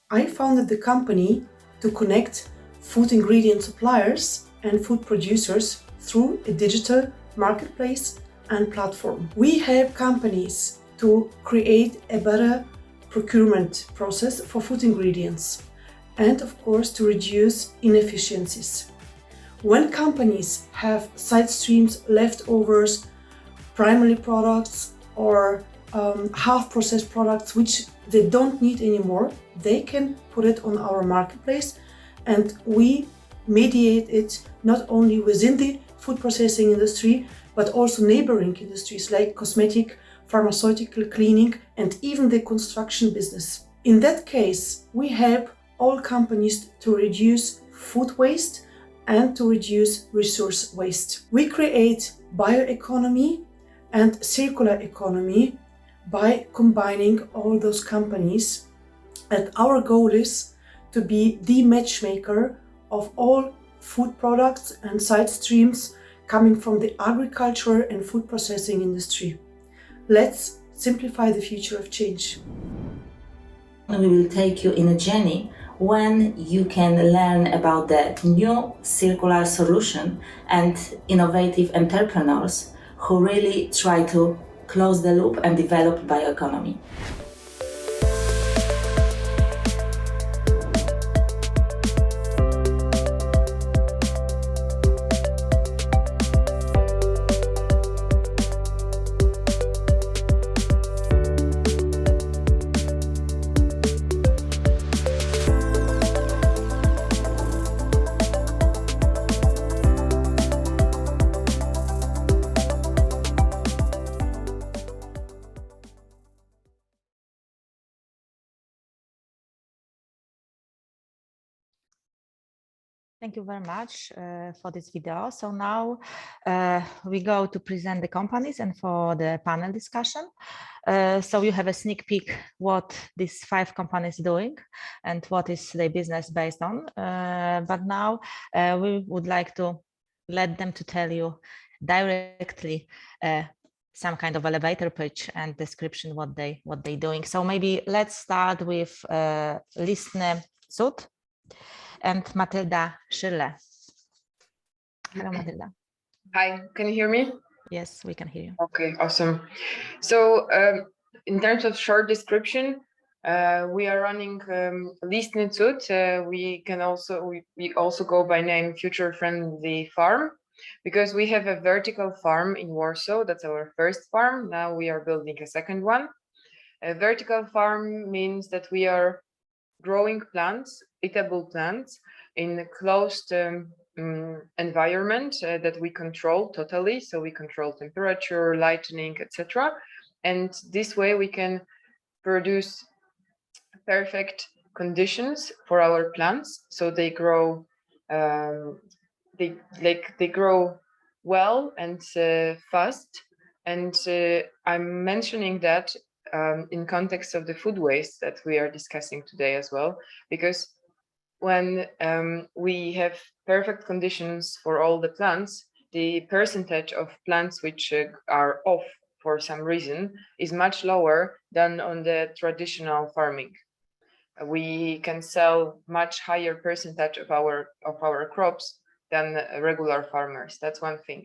I founded the company to connect food ingredient suppliers and food producers through a digital marketplace and platform. We help companies to create a better procurement process for food ingredients and, of course, to reduce inefficiencies. When companies have side streams, leftovers, primary products, or half-processed products which they don't need anymore, they can put it on our marketplace, and we mediate it not only within the food processing industry, but also neighboring industries like cosmetic, pharmaceutical, cleaning, and even the construction business. In that case, we help all companies to reduce food waste and to reduce resource waste. We create bioeconomy and circular economy by combining all those companies, and our goal is to be the matchmaker of all food products and side streams coming from the agriculture and food processing industry. Let's simplify the future of change. We will take you in a journey when you can learn about the new circular solution and innovative entrepreneurs who really try to close the loop and develop bioeconomy. Thank you very much for this video. So now we go to present the companies and for the panel discussion. So you have a sneak peek what these 5 companies doing and what is their business based on. But now we would like to let them to tell you directly some kind of elevator pitch and description what they doing. So maybe let's start with Lisne Sud and Matilda Schirle. Hello, Matilda. Hi, can you hear me? Yes, we can hear you. Okay, awesome. So in terms of short description, we are running Lisne Sud. We also go by name Future Friendly Farm, because we have a vertical farm in Warsaw. That's our first farm. Now we are building a second one. A vertical farm means that we are growing plants, eatable plants, in a closed environment that we control totally. So we control temperature, lighting, etc. And this way we can produce perfect conditions for our plants, so they grow. They grow well and fast. And I'm mentioning that in context of the food waste that we are discussing today as well, because when we have perfect conditions for all the plants, the percentage of plants which are off for some reason is much lower than on the traditional farming. We can sell much higher percentage of our crops than regular farmers. That's one thing.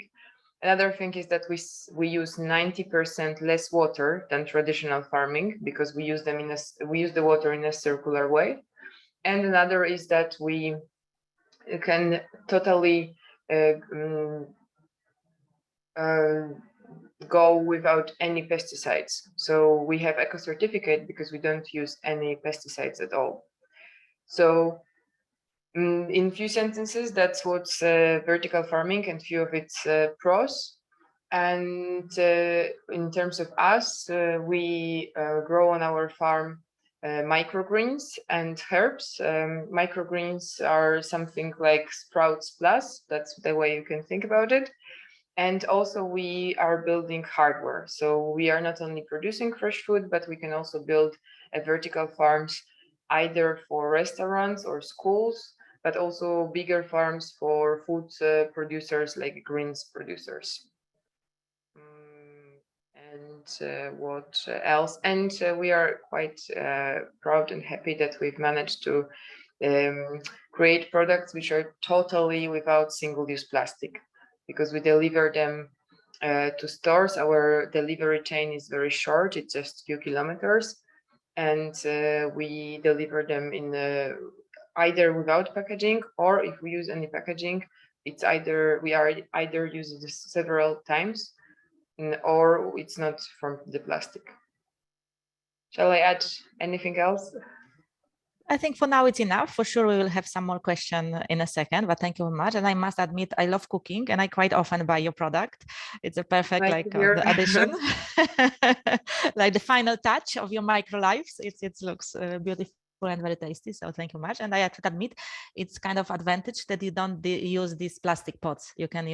Another thing is that we use 90% less water than traditional farming, because we use the water in a circular way. And another is that we can totally go without any pesticides. So we have eco certificate because we don't use any pesticides at all. So in few sentences, that's what's vertical farming and few of its pros. And in terms of us, we grow on our farm microgreens and herbs. Microgreens are something like Sprouts Plus. That's the way you can think about it. And also we are building hardware. So we are not only producing fresh food, but we can also build vertical farms either for restaurants or schools, but also bigger farms for food producers like greens producers. And what else? And we are quite proud and happy that we've managed to create products which are totally without single-use plastic, because we deliver them to stores. Our delivery chain is very short, it's just a few kilometers. And we deliver them in either without packaging, or if we use any packaging, it's we are either using this several times, or it's not from the plastic. Shall I add anything else? I think for now it's enough. For sure, we will have some more questions in a second, but thank you very much. And I must admit, I love cooking and I quite often buy your product. It's a perfect the addition, like the final touch of your micro lives. It looks beautiful and very tasty. So thank you much. And I have to admit, it's kind of advantage that you don't use these plastic pots. You can,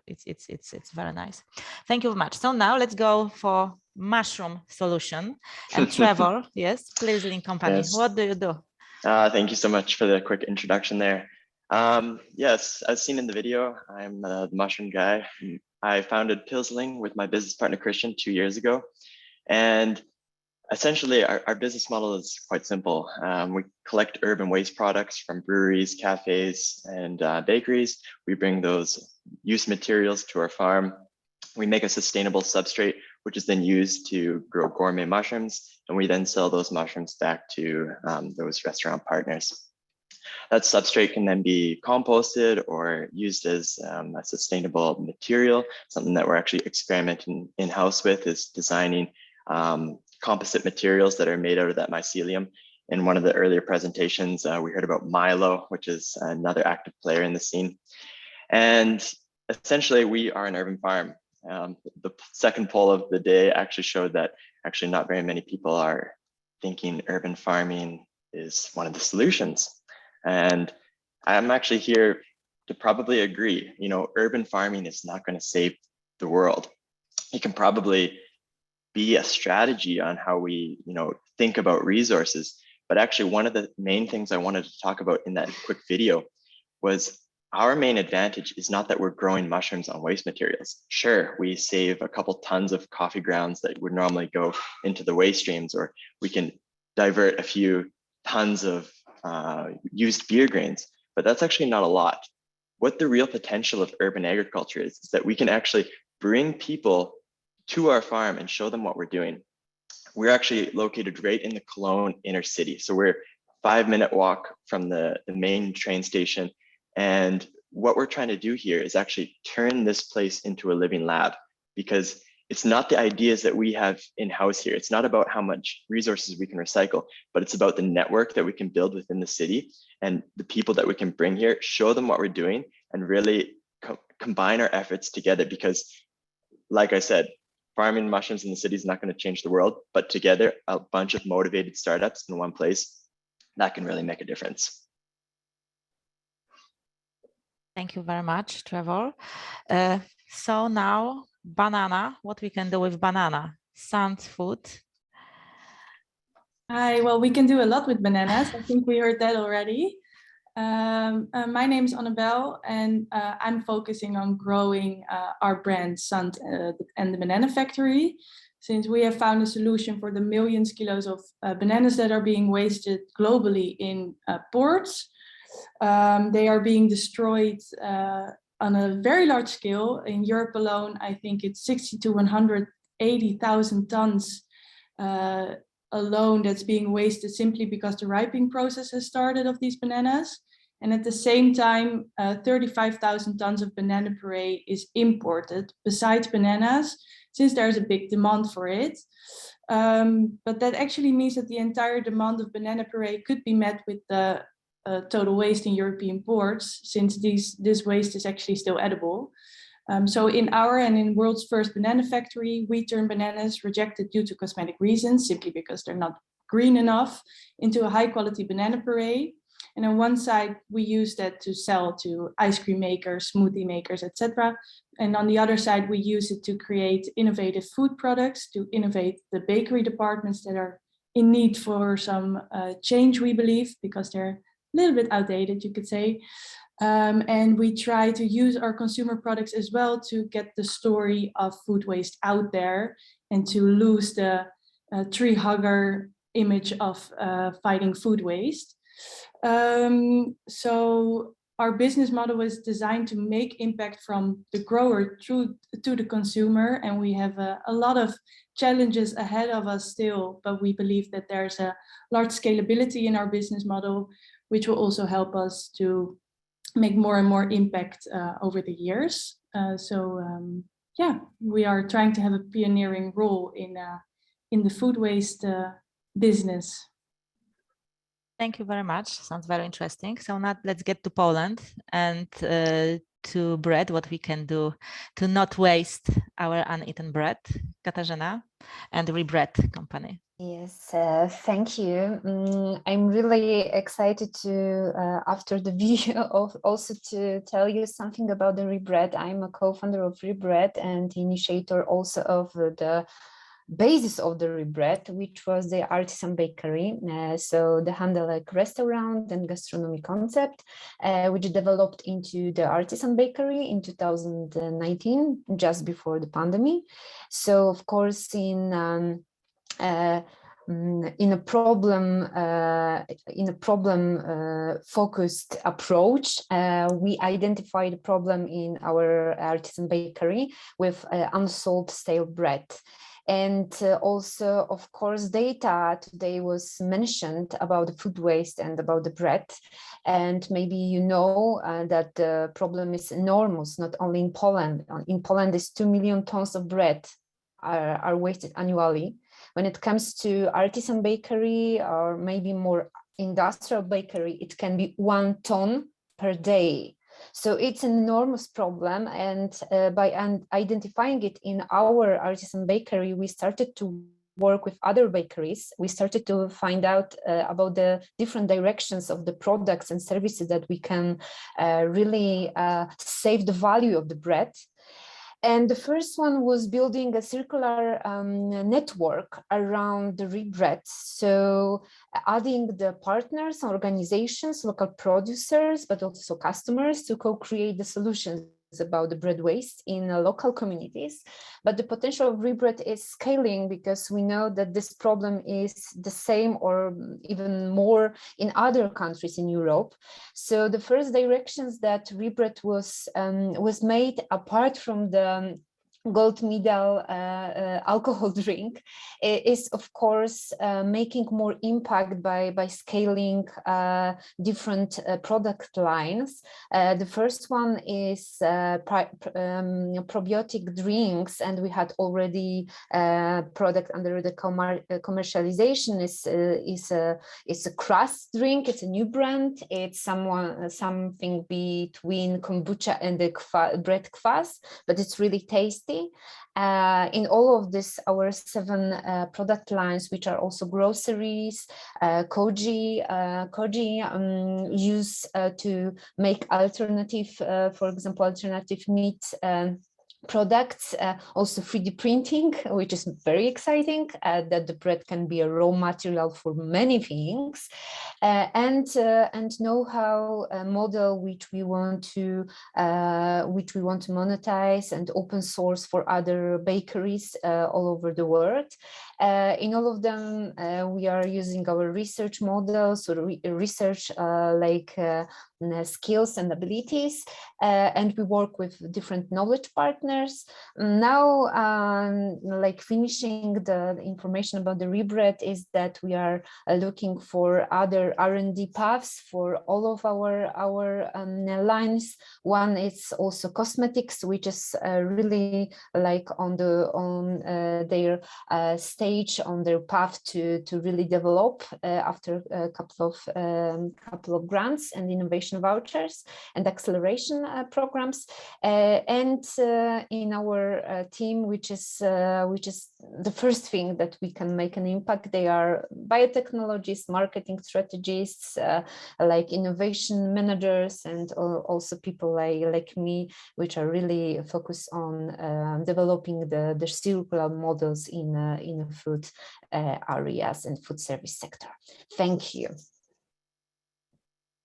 it's very nice. Thank you very much. So now let's go for mushroom solution. And Trevor, yes, please, Link Company. Yes. What do you do? Thank you so much for the quick introduction there. Yes, as seen in the video, I'm the mushroom guy. I founded Pilsling with my business partner Christian 2 years ago. And essentially, our business model is quite simple. We collect urban waste products from breweries, cafes, and bakeries. We bring those used materials to our farm. We make a sustainable substrate, which is then used to grow gourmet mushrooms, and we then sell those mushrooms back to those restaurant partners. That substrate can then be composted or used as a sustainable material. Something that we're actually experimenting in-house with is designing composite materials that are made out of that mycelium. In one of the earlier presentations, we heard about Milo, which is another active player in the scene. And essentially, we are an urban farm. The second poll of the day actually showed that actually not very many people are thinking urban farming is one of the solutions. And I'm actually here to probably agree. You know, urban farming is not going to save the world. It can probably be a strategy on how we, you know, think about resources. But actually, one of the main things I wanted to talk about in that quick video was our main advantage is not that we're growing mushrooms on waste materials. Sure, we save a couple tons of coffee grounds that would normally go into the waste streams, or we can divert a few tons of used beer grains, but that's actually not a lot. What the real potential of urban agriculture is that we can actually bring people to our farm and show them what we're doing. We're actually located right in the Cologne inner city. So we're a 5-minute walk from the main train station. And what we're trying to do here is actually turn this place into a living lab, because it's not the ideas that we have in-house here. It's not about how much resources we can recycle, but it's about the network that we can build within the city and the people that we can bring here, show them what we're doing, and really combine our efforts together. Because like I said, farming mushrooms in the city is not going to change the world, but together, a bunch of motivated startups in one place, that can really make a difference. Thank you very much, Trevor. So now, banana, what we can do with banana? Sound food. Hi, well, we can do a lot with bananas. I think we heard that already. My name is Annabelle, and I'm focusing on growing our brand Sant and the Banana Factory, since we have found a solution for the millions kilos of bananas that are being wasted globally in ports. They are being destroyed on a very large scale. In Europe alone, I think it's 60 to 180,000 tons alone that's being wasted simply because the ripening process has started of these bananas. And at the same time, 35,000 tons of banana puree is imported besides bananas, since there's a big demand for it. But that actually means that the entire demand of banana puree could be met with the total waste in European ports, since this waste is actually still edible. So in our and in world's first banana factory, we turn bananas rejected due to cosmetic reasons, simply because they're not green enough, into a high quality banana puree. And on one side, we use that to sell to ice cream makers, smoothie makers, etc. And on the other side, we use it to create innovative food products, to innovate the bakery departments that are in need for some change, we believe, because they're a little bit outdated, you could say. And we try to use our consumer products as well to get the story of food waste out there and to lose the tree hugger image of fighting food waste. So our business model is designed to make impact from the grower through to the consumer, and we have a lot of challenges ahead of us still, but we believe that there's a large scalability in our business model, which will also help us to make more and more impact over the years. Yeah, we are trying to have a pioneering role in the food waste business. Thank you very much. Sounds very interesting. So now let's get to Poland and to bread, what we can do to not waste our uneaten bread. Katarzyna and the Rebread company. Yes, thank you. I'm really excited to, after the video, also to tell you something about the Rebread. I'm a co-founder of Rebread and initiator also of the basis of the Rebread, which was the artisan bakery. So the Handelek restaurant and gastronomy concept, which developed into the artisan bakery in 2019, just before the pandemic. So of course, in a problem focused approach, we identified a problem in our artisan bakery with unsold stale bread. And also, of course, data today was mentioned about the food waste and about the bread. And maybe you know that the problem is enormous, not only in Poland. In Poland, there's 2 million tons of bread are wasted annually. When it comes to artisan bakery or maybe more industrial bakery, it can be 1 ton per day. So it's an enormous problem, and by identifying it in our artisan bakery, we started to work with other bakeries, we started to find out about the different directions of the products and services that we can really save the value of the bread. And the first one was building a circular network around the rebread. So adding the partners, organizations, local producers, but also customers to co-create the solutions about the bread waste in local communities. But the potential of rebread is scaling, because we know that this problem is the same or even more in other countries in Europe. So the first directions that rebread was made, apart from the gold medal alcohol drink, is of course making more impact by scaling different product lines. The first one is probiotic drinks, and we had already product under the commercialization is a Kvass drink. It's a new brand. It's something between kombucha and the bread Kvass, but it's really tasty. In all of this, our 7 product lines, which are also groceries, koji use to make alternative, for example, alternative meat products, also 3D printing, which is very exciting, that the bread can be a raw material for many things, and know-how model which we want to monetize and open source for other bakeries all over the world. In all of them, we are using our research models, or research like skills and abilities, and we work with different knowledge partners. Now, like finishing the information about the rebread is that we are looking for other R&D paths for all of our lines. One is also cosmetics, which is really like on their stage, on their path to really develop after a couple of grants and innovation vouchers and acceleration programs, and in our team, which is the first thing that we can make an impact. They are biotechnologists, marketing strategists, like innovation managers, and also people like me, which are really focused on developing the circular models in food areas and food service sector. Thank you.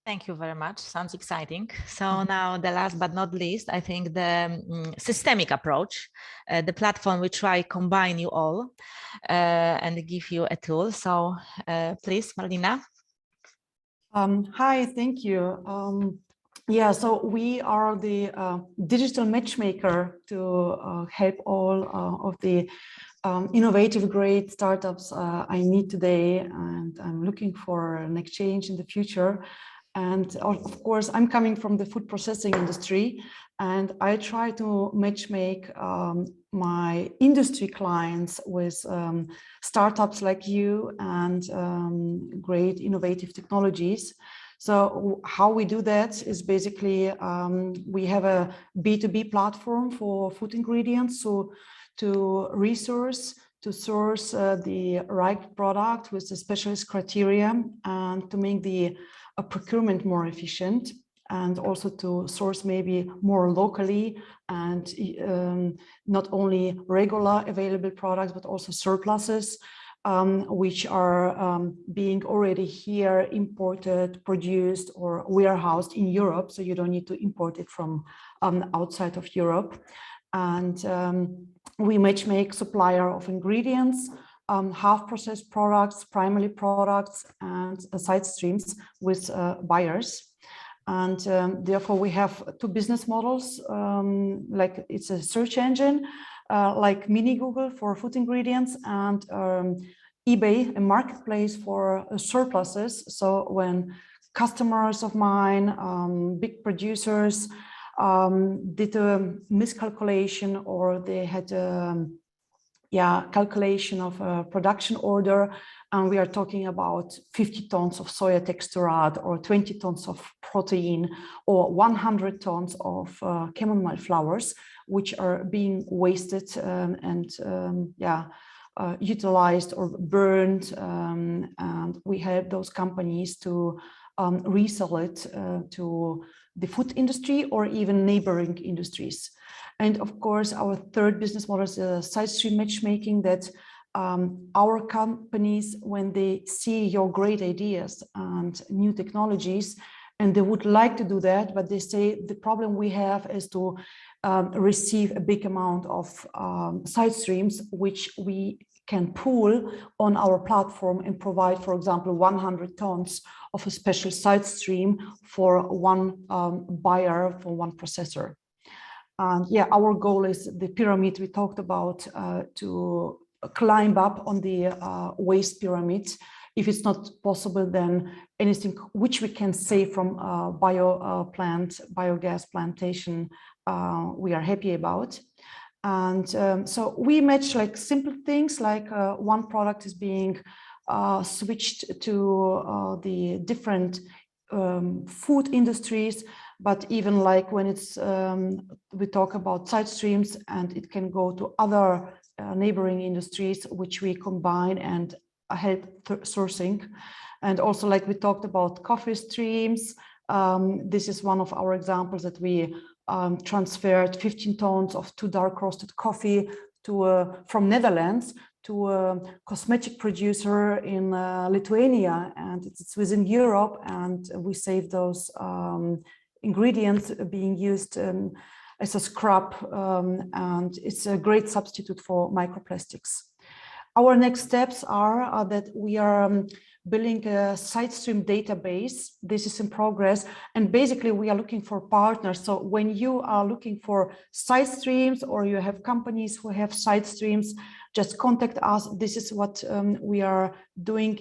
Thank you very much. Sounds exciting. So now the last but not least, I think the systemic approach, the platform we try combine you all and give you a tool. So please, Marlina. Hi, thank you. Yeah, so we are the digital matchmaker to help all of the innovative, great startups I need today, and I'm looking for an exchange in the future. And of course, I'm coming from the food processing industry, and I try to matchmake my industry clients with startups like you and great innovative technologies. So how we do that is basically we have a B2B platform for food ingredients, so to source the right product with the specialist criteria, and to make the procurement more efficient, and also to source maybe more locally, and not only regular available products, but also surpluses, which are being already here imported, produced, or warehoused in Europe. So you don't need to import it from outside of Europe. And we matchmake supplier of ingredients, half-processed products, primary products, and side streams with buyers. And therefore we have 2 business models, like it's a search engine, like mini Google for food ingredients, and eBay, a marketplace for surpluses. So when customers of mine, big producers, did a miscalculation, or they had calculation of a production order, and we are talking about 50 tons of soya texturate, or 20 tons of protein, or 100 tons of chamomile flowers, which are being wasted and utilized or burned, and we help those companies to resell it to the food industry or even neighboring industries. And of course, our third business model is side stream matchmaking, that our companies, when they see your great ideas and new technologies, and they would like to do that, but they say the problem we have is to receive a big amount of side streams, which we can pool on our platform and provide, for example, 100 tons of a special side stream for one buyer, for one processor. And yeah, our goal is the pyramid we talked about, to climb up on the waste pyramid. If it's not possible, then anything which we can save from biogas plantation, we are happy about. And so we match like simple things, like one product is being switched to the different food industries, but even like when it's we talk about side streams, and it can go to other neighboring industries, which we combine and help sourcing. And also, like we talked about coffee streams, this is one of our examples that we transferred 15 tons of too dark roasted coffee to from Netherlands to a cosmetic producer in Lithuania, and it's within Europe, and we save those ingredients being used as a scrub, and it's a great substitute for microplastics. Our next steps are that we are building a side stream database. This is in progress, and basically we are looking for partners. So when you are looking for side streams, or you have companies who have side streams, just contact us. This is what we are doing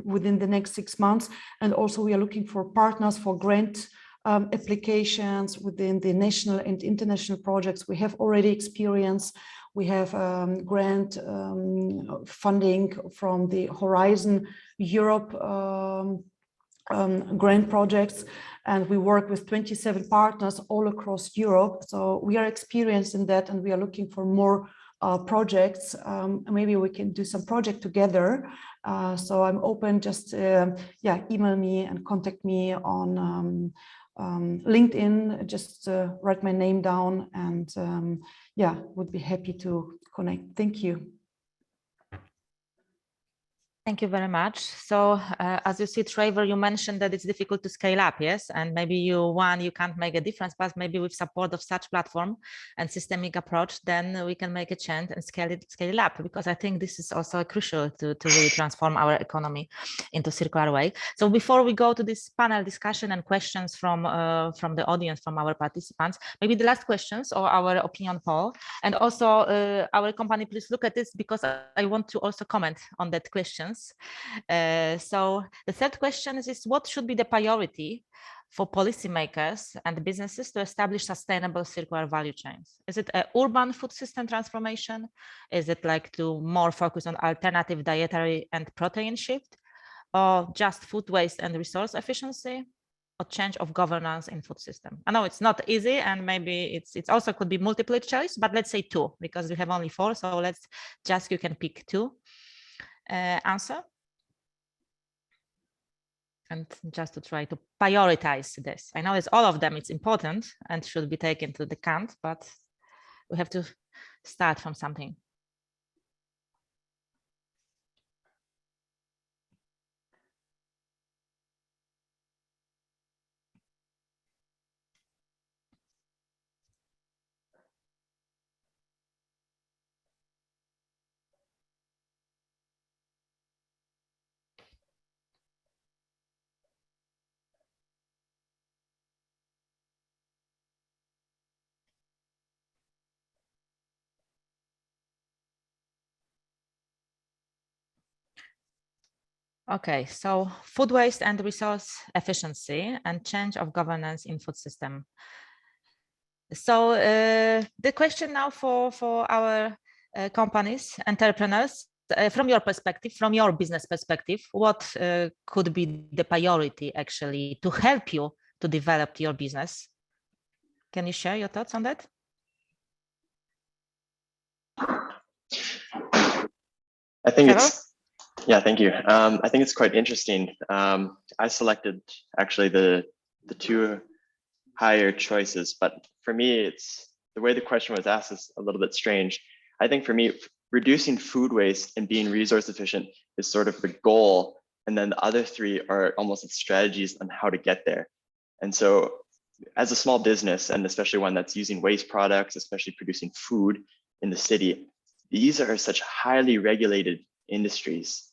within the next 6 months. And also we are looking for partners for grant applications within the national and international projects. We have already experience. We have grant funding from the Horizon Europe grant projects, and we work with 27 partners all across Europe. So we are experienced in that, and we are looking for more projects. Maybe we can do some project together. So I'm open, just email me and contact me on LinkedIn, just write my name down, and would be happy to connect. Thank you. Thank you very much. So as you see, Trevor, you mentioned that it's difficult to scale up, yes? And maybe you can't make a difference, but maybe with support of such platform and systemic approach, then we can make a change and scale it up, because I think this is also crucial to really transform our economy into circular way. So before we go to this panel discussion and questions from the audience, from our participants, maybe the last questions or our opinion poll, and also our company, please look at this, because I want to also comment on that questions. So the third question is what should be the priority for policymakers and businesses to establish sustainable circular value chains? Is it an urban food system transformation? Is it like to more focus on alternative dietary and protein shift, or just food waste and resource efficiency, or change of governance in food system? I know it's not easy, and maybe it's also could be multiple choice, but let's say 2, because we have only 4. So you can pick 2. Answer, and just to try to prioritize this. I know it's all of them, it's important and should be taken to the account, but we have to start from something. Okay, so food waste and resource efficiency and change of governance in food system. So the question now for our companies, entrepreneurs, from your perspective, from your business perspective, what could be the priority actually to help you to develop your business? Can you share your thoughts on that? I think yeah, thank you. I think it's quite interesting. I selected actually the two higher choices, but for me, it's the way the question was asked is a little bit strange. I think for me, reducing food waste and being resource efficient is sort of the goal. And then the other three are almost strategies on how to get there. And so as a small business, and especially one that's using waste products, especially producing food in the city, these are such highly regulated industries.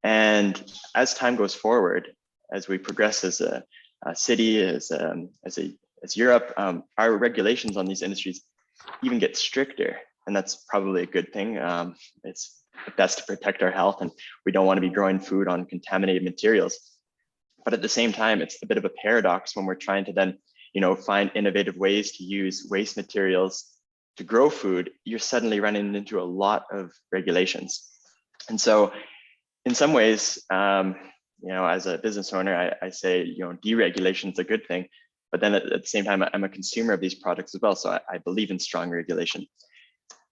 And as time goes forward, as we progress as a city, as Europe, our regulations on these industries even get stricter. And that's probably a good thing. It's best to protect our health, and we don't want to be growing food on contaminated materials. But at the same time, it's a bit of a paradox when we're trying to then, find innovative ways to use waste materials to grow food. You're suddenly running into a lot of regulations. And so in some ways, as a business owner, I say, deregulation is a good thing, but then at the same time, I'm a consumer of these products as well. So I believe in strong regulation.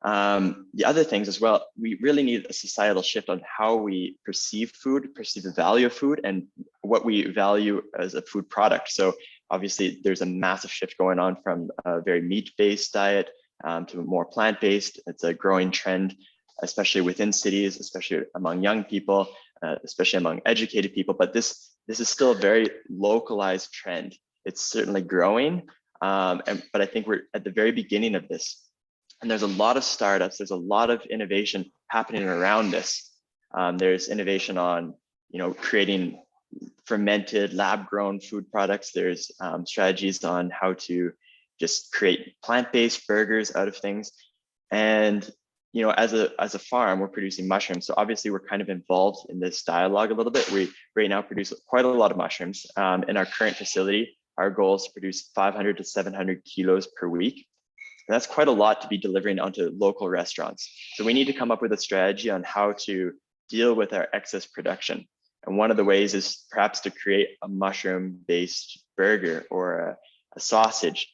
The other things as well, we really need a societal shift on how we perceive food, perceive the value of food, and what we value as a food product. So obviously there's a massive shift going on from a very meat-based diet to a more plant-based. It's a growing trend, especially within cities, especially among young people, especially among educated people. But this is still a very localized trend. It's certainly growing, but I think we're at the very beginning of this. And there's a lot of startups, there's a lot of innovation happening around this. There's innovation on, creating fermented lab-grown food products. There's strategies on how to just create plant-based burgers out of things. And as a farm, we're producing mushrooms. So obviously we're kind of involved in this dialogue a little bit. We right now produce quite a lot of mushrooms. In our current facility, our goal is to produce 500 to 700 kilos per week. And that's quite a lot to be delivering onto local restaurants. So we need to come up with a strategy on how to deal with our excess production. And one of the ways is perhaps to create a mushroom-based burger or a sausage.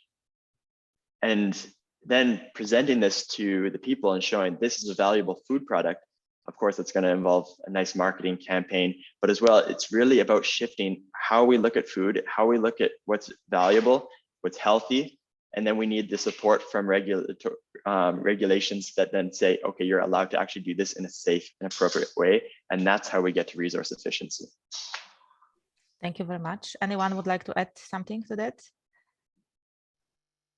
And then presenting this to the people and showing this is a valuable food product. Of course, it's going to involve a nice marketing campaign, but as well, it's really about shifting how we look at food, how we look at what's valuable, what's healthy. And then we need the support from regulations that then say, okay, you're allowed to actually do this in a safe and appropriate way. And that's how we get to resource efficiency. Thank you very much. Anyone would like to add something to that?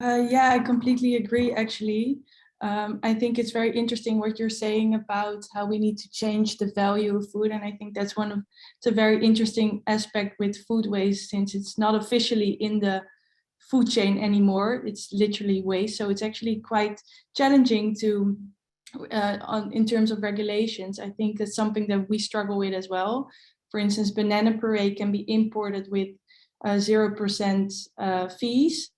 Yeah, I completely agree, actually. I think it's very interesting what you're saying about how we need to change the value of food. And I think that's it's a very interesting aspect with food waste, since it's not officially in the food chain anymore. It's literally waste. So it's actually quite challenging to, in terms of regulations. I think that's something that we struggle with as well. For instance, banana puree can be imported with 0% fees,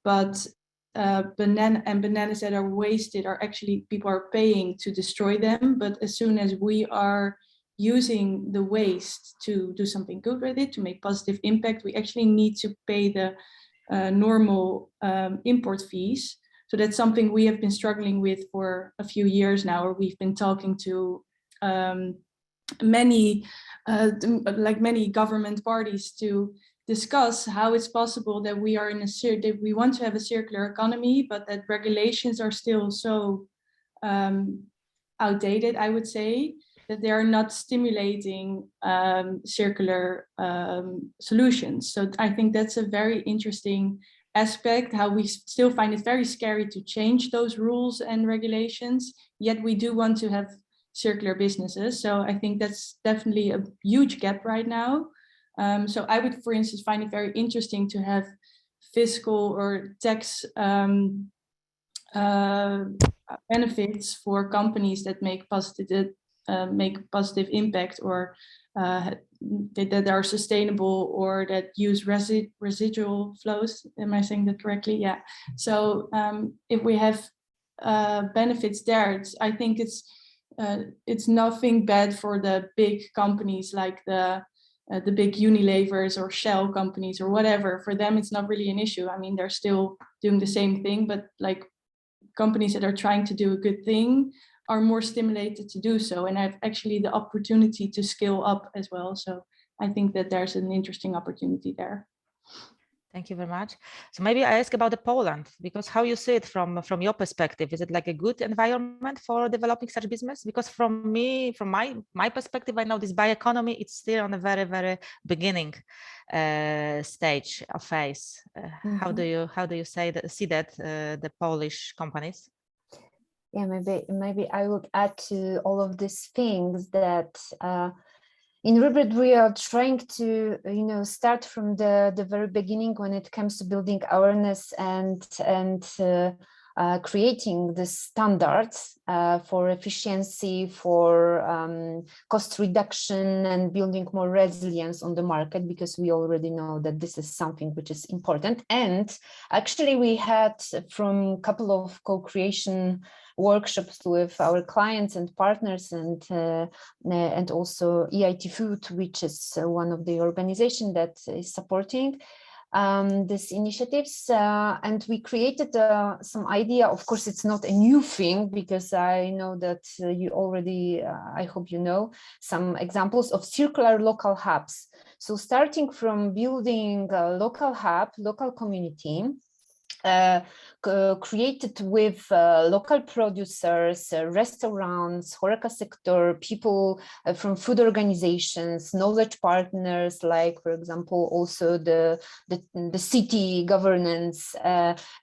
but bananas that are wasted are actually, people are paying to destroy them. But as soon as we are using the waste to do something good with it, to make positive impact, we actually need to pay the normal import fees. So that's something we have been struggling with for a few years now, or we've been talking to many government parties to discuss how it's possible that we are that we want to have a circular economy, but that regulations are still so outdated, I would say, that they are not stimulating circular solutions. So I think that's a very interesting aspect, how we still find it very scary to change those rules and regulations, yet we do want to have circular businesses. So I think that's definitely a huge gap right now. So I would, for instance, find it very interesting to have fiscal or tax benefits for companies that make positive impact, or that are sustainable, or that use residual flows. Am I saying that correctly? Yeah. So if we have benefits there, I think it's nothing bad for the big companies like the big Unilevers or Shell companies or whatever. For them, it's not really an issue. I mean, they're still doing the same thing, but like companies that are trying to do a good thing are more stimulated to do so and have actually the opportunity to scale up as well. So I think that there's an interesting opportunity there. Thank you very much. So maybe I ask about Poland, because how you see it from your perspective? Is it like a good environment for developing such business? Because from my perspective, I know this bioeconomy, it's still on a very, very beginning stage of phase. How do you see that the Polish companies? Yeah, maybe I would add to all of these things that in Rubrid, we are trying to, start from the very beginning when it comes to building awareness and creating the standards for efficiency, for cost reduction, and building more resilience on the market, because we already know that this is something which is important. And actually, we had from a couple of co-creation workshops with our clients and partners, and also EIT Food, which is one of the organizations that is supporting these initiatives, and we created some idea. Of course, it's not a new thing, because I know that you already, I hope you know, some examples of circular local hubs. So starting from building a local hub, local community, created with local producers, restaurants, HoReCa sector, people from food organizations, knowledge partners, like, for example, also the city governance,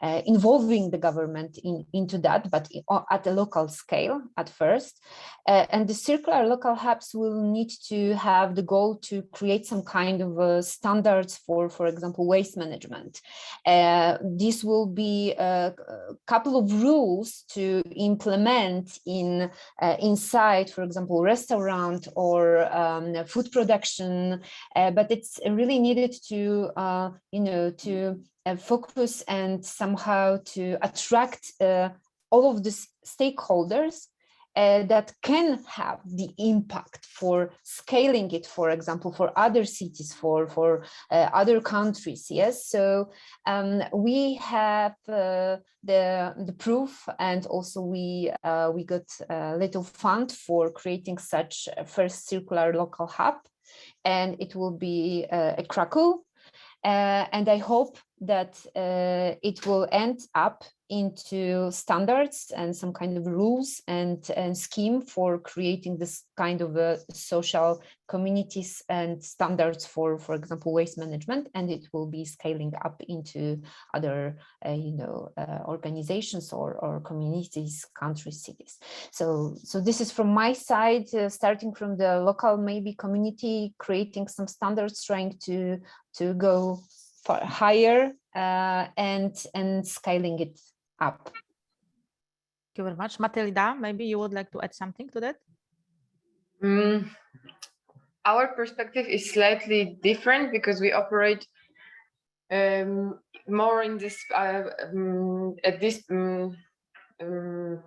involving the government into that, but at a local scale at first. And the circular local hubs will need to have the goal to create some kind of standards for example, waste management. This will be a couple of rules to implement inside, for example, restaurant or food production, but it's really needed to focus and somehow to attract all of the stakeholders that can have the impact for scaling it, for example, for other cities, for other countries. Yes, so we have the proof, and also we got a little fund for creating such a first circular local hub, and it will be a Krakow, and I hope that it will end up into standards and some kind of rules and scheme for creating this kind of social communities and standards for example, waste management, and it will be scaling up into other organizations or communities, countries, cities. So this is from my side, starting from the local maybe community, creating some standards, trying to go far higher and scaling it up. Thank you very much. Matilda, maybe you would like to add something to that? Our perspective is slightly different, because we operate more in this at this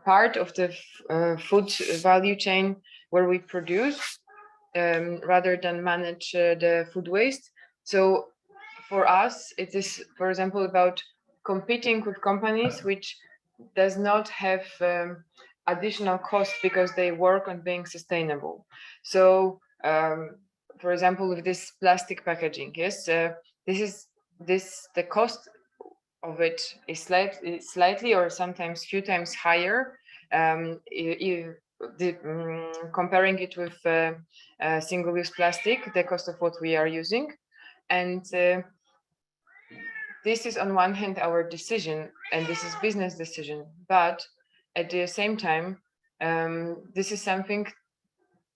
part of the food value chain where we produce, rather than manage the food waste. So for us, it is, for example, about competing with companies which does not have additional costs because they work on being sustainable. So, for example, with this plastic packaging, yes, the cost of it is slightly or sometimes few times higher, comparing it with single-use plastic, the cost of what we are using. And this is on one hand our decision, and this is business decision, but at the same time, this is something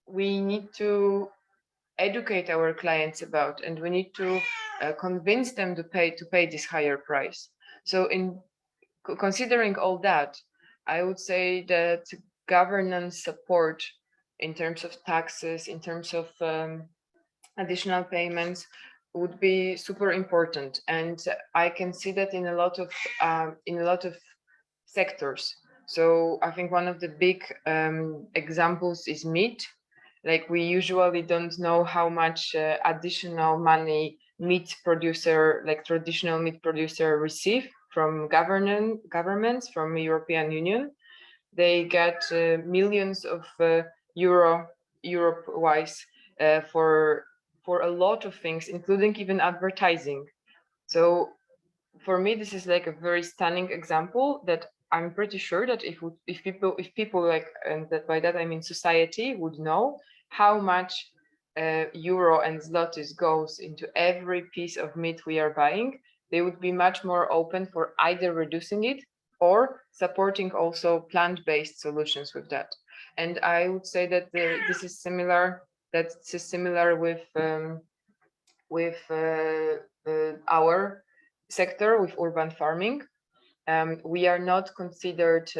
we need to educate our clients about, and we need to convince them to pay this higher price. So in considering all that, I would say that governance support in terms of taxes, in terms of additional payments, would be super important, and I can see that in a lot of sectors. So I think one of the big examples is meat. Like, we usually don't know how much additional money meat producer, like traditional meat producer, receive from governments, from European Union. they get millions of Europe-wise for a lot of things, including even advertising. So for me, this is like a very stunning example that I'm pretty sure that if people like, and that by that I mean society, would know how much euro and zlotys goes into every piece of meat we are buying, they would be much more open for either reducing it or supporting also plant-based solutions with that. And I would say that this is similar. That's similar with our sector, with urban farming. We are not considered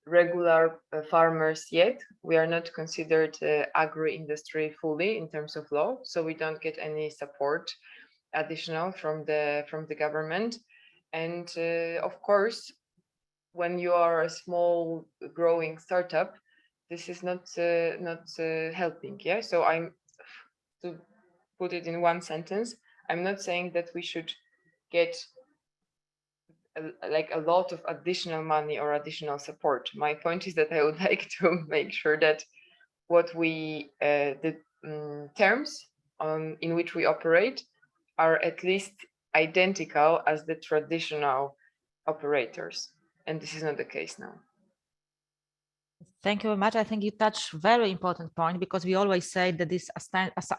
regular farmers yet. We are not considered agri-industry fully in terms of law, so we don't get any support additional from the government. And of course, when you are a small growing startup, this is not helping. Yeah, so to put it in one sentence, I'm not saying that we should get like a lot of additional money or additional support. My point is that I would like to make sure that what we the terms in which we operate are at least identical as the traditional operators, and this is not the case now. Thank you very much. I think you touch very important point, because we always say that these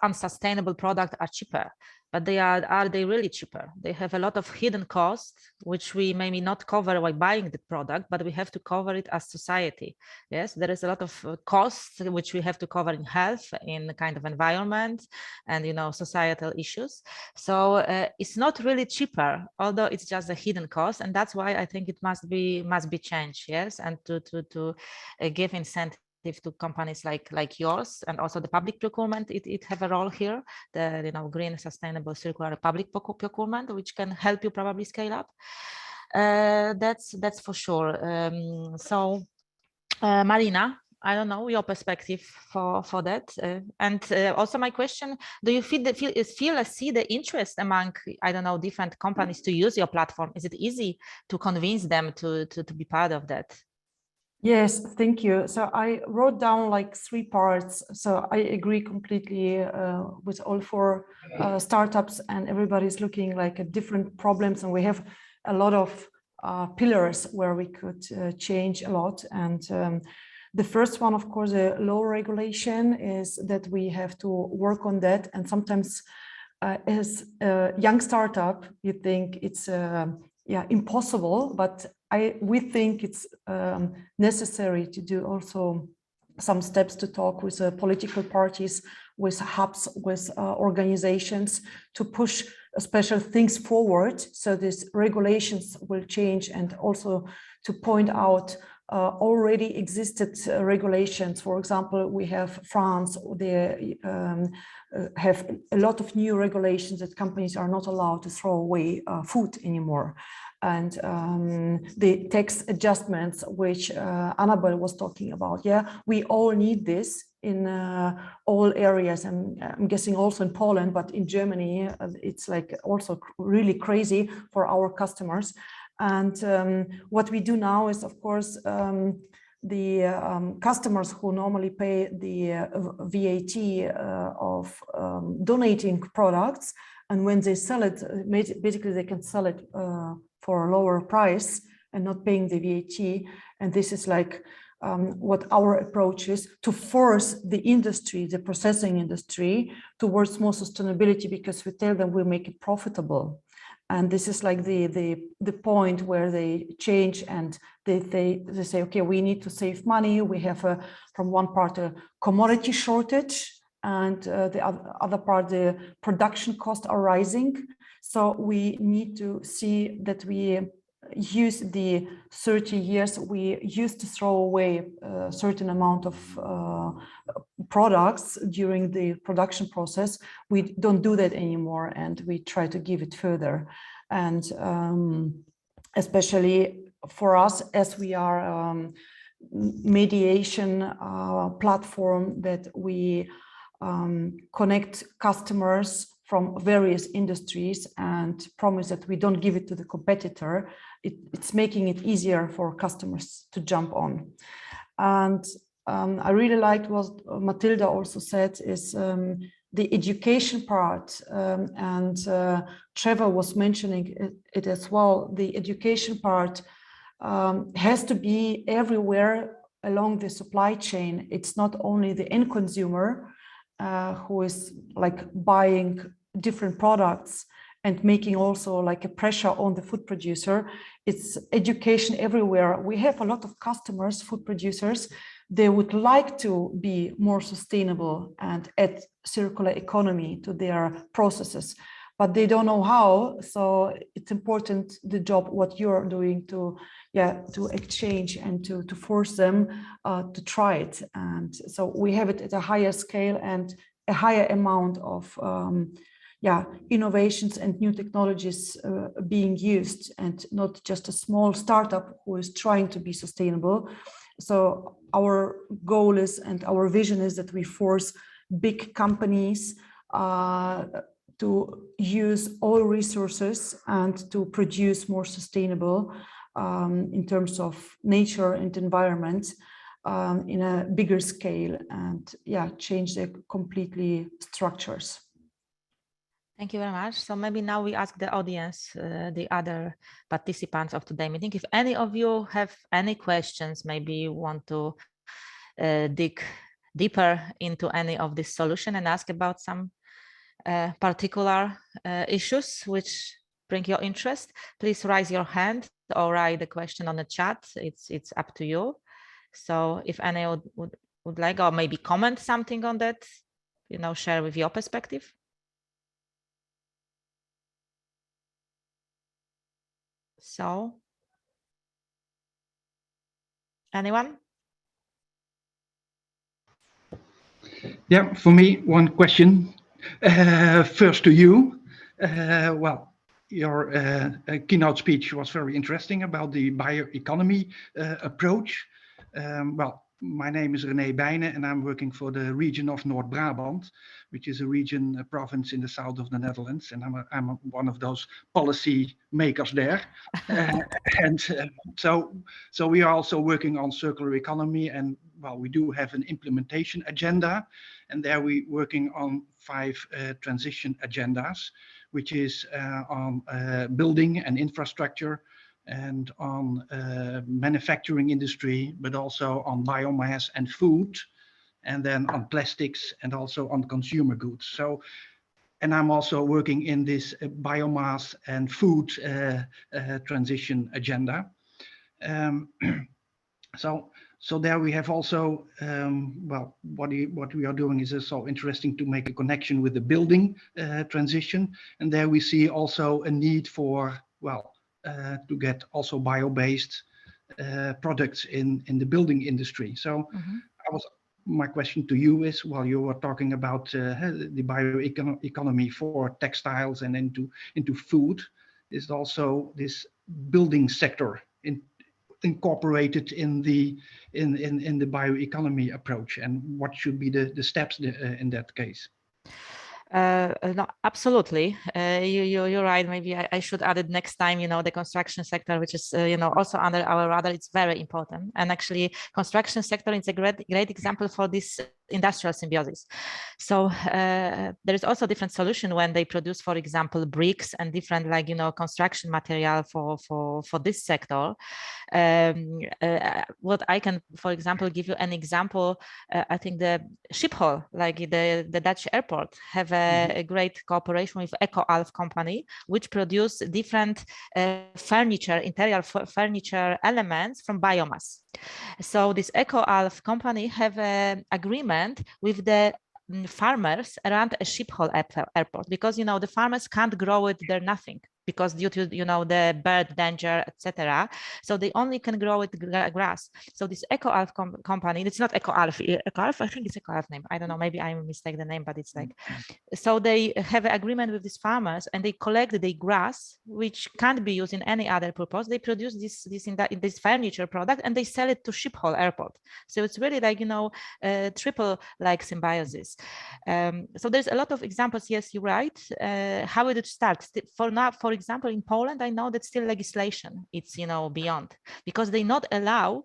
unsustainable products are cheaper, but are they really cheaper? They have a lot of hidden costs, which we maybe not cover by buying the product, but we have to cover it as society. Yes, there is a lot of costs which we have to cover in health, in the kind of environment, and societal issues. So it's not really cheaper, although it's just a hidden cost, and that's why I think it must be changed. Yes, and to give incentive to companies like yours, and also the public procurement, it have a role here, the green, sustainable, circular public procurement, which can help you probably scale up. That's for sure. So Marina, I don't know your perspective for that, and also my question: do you see the interest among, I don't know, different companies to use your platform? Is it easy to convince them to be part of that? Yes, thank you. So I wrote down like 3 parts. So I agree completely with all 4 startups, and everybody's looking like at different problems, and we have a lot of pillars where we could change a lot. And the first one, of course, a low regulation, is that we have to work on that. And sometimes as a young startup, you think it's impossible, but we think it's necessary to do also some steps to talk with political parties, with hubs, with organizations, to push special things forward, so these regulations will change, and also to point out already existed regulations. For example, we have France, they have a lot of new regulations that companies are not allowed to throw away food anymore. And the tax adjustments, which Annabelle was talking about. Yeah, we all need this in all areas, and I'm guessing also in Poland, but in Germany, it's like also really crazy for our customers. And what we do now is, of course, the customers who normally pay the VAT of donating products, and when they sell it, basically they can sell it for a lower price and not paying the VAT. And this is like what our approach is, to force the industry, the processing industry, towards more sustainability, because we tell them we make it profitable. And this is like the point where they change, and they say, okay, we need to save money. We have from one part a commodity shortage, and the other part, the production costs are rising. So we need to see that we use the 30 years we used to throw away a certain amount of products during the production process. We don't do that anymore, and we try to give it further. And especially for us, as we are mediation platform, that we connect customers, from various industries and promise that we don't give it to the competitor, it's making it easier for customers to jump on. And I really liked what Matilda also said is the education part, and Trevor was mentioning it as well. The education part has to be everywhere along the supply chain. It's not only the end consumer who is like buying different products and making also like a pressure on the food producer. It's education everywhere. We have a lot of customers, food producers, they would like to be more sustainable and add circular economy to their processes, but they don't know how. So it's important, the job, what you're doing to exchange and to force them to try it. And so we have it at a higher scale and a higher amount of innovations and new technologies being used, and not just a small startup who is trying to be sustainable. So our goal is, and our vision is, that we force big companies to use all resources and to produce more sustainable in terms of nature and environment in a bigger scale, and change the completely structures. Thank you very much. So maybe now we ask the audience, the other participants of today's meeting, if any of you have any questions, maybe you want to dig deeper into any of this solution and ask about some particular issues which bring your interest, please raise your hand or write the question on the chat. It's up to you. So if any would like, or maybe comment something on that, share with your perspective. So, anyone? Yeah, for me, one question. First to you. Well, your keynote speech was very interesting about the bioeconomy approach. Well, my name is René Bijnen and I'm working for the region of North Brabant, which is a province in the south of the Netherlands. And I'm one of those policy makers there. So we are also working on circular economy, and well, we do have an implementation agenda, and there we're working on 5 transition agendas, which is on building and infrastructure, and on manufacturing industry, but also on biomass and food, and then on plastics, and also on consumer goods. So, and I'm also working in this biomass and food transition agenda. So there we have also, well, what we are doing is so interesting to make a connection with the building transition. And there we see also a need for, well, to get also bio-based products in the building industry. So my question to you is, while you were talking about the bioeconomy for textiles and into food, is also this building sector incorporated in the bioeconomy approach, and what should be the steps in that case? No, absolutely. You're right. Maybe I should add it next time, the construction sector, which is, also under our radar. It's very important. And actually, construction sector is a great example for this industrial symbiosis. So there is also different solution when they produce, for example, bricks and different, construction material for this sector. What I can, for example, give you an example. I think the Schiphol, like the Dutch airport, have a great cooperation with EcoAlf company, which produce different interior furniture elements from biomass. So this EcoAlf company have an agreement with the farmers around a Schiphol airport, because the farmers can't grow it there, nothing, because due to the bird danger, etc. So they only can grow it grass. So this EcoAlf company, it's not EcoAlf, I think it's EcoAlf name. I don't know, maybe I mistake the name, but it's like, so they have an agreement with these farmers and they collect the grass, which can't be used in any other purpose. They produce this furniture product and they sell it to Schiphol Airport. So it's really like, triple like symbiosis. So there's a lot of examples. Yes, you're right. How did it start? For now, for example, in Poland, I know that still legislation, it's, beyond, because they not allow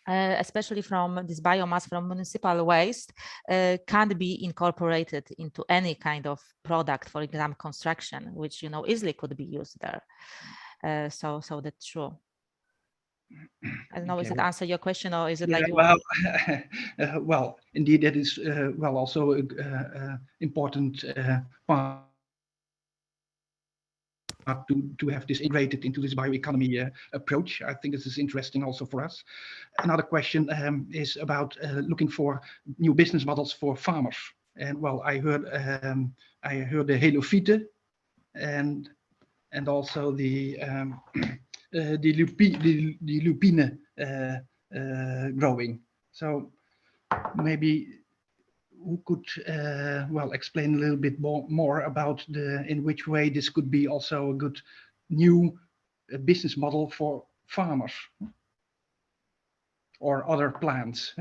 especially from this biomass from municipal waste, can't be incorporated into any kind of product, for example, construction, which easily could be used there. So that's true. I don't know, Okay, does it answer your question, or is it like you well, want... well, indeed, that is also important part to have this integrated into this bioeconomy approach. I think this is interesting also for us. Another question is about looking for new business models for farmers. And well, I heard the halophyte and also the lupine growing. So maybe who could explain a little bit more about in which way this could be also a good new business model for farmers or other plants.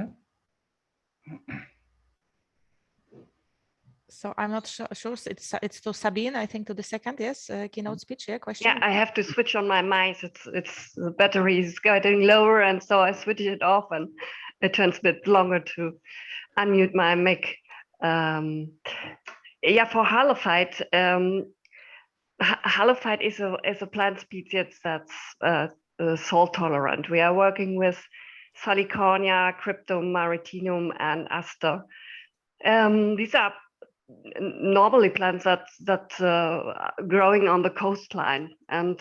So I'm not sure. It's to Sabine, I think, to the second, yes, keynote speech. Yeah, question. Yeah, I have to switch on my mic. It's the battery is getting lower, and so I switch it off, and it turns a bit longer to unmute my mic. Yeah, for halophyte, halophyte is a plant species that's salt tolerant. We are working with Salicornia, Cryptum maritimum, and Aster. These are normally plants that growing on the coastline, and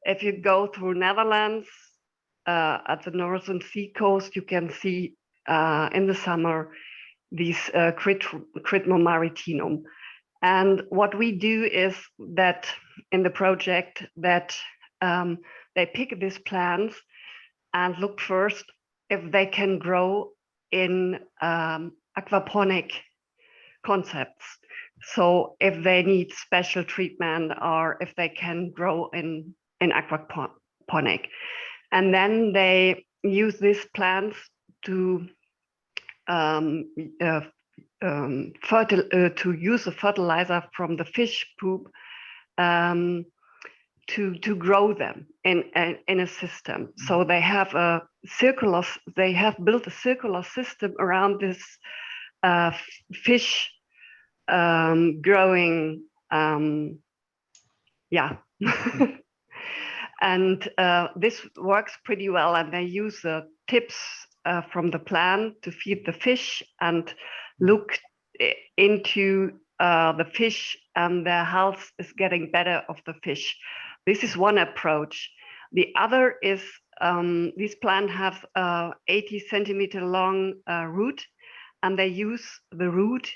if you go through Netherlands at the northern sea coast, you can see in the summer these Cryptum maritimum. And what we do is that in the project that they pick these plants and look first if they can grow in aquaponic concepts. So if they need special treatment or if they can grow in aquaponic. And then they use these plants to use the fertilizer from the fish poop to grow them in a system. So they have built a circular system around this fish growing. Yeah. And this works pretty well, and they use the tips from the plant to feed the fish and look into the fish, and the health is getting better of the fish. This is one approach. The other is these plants have 80 centimeter long root, and they use the root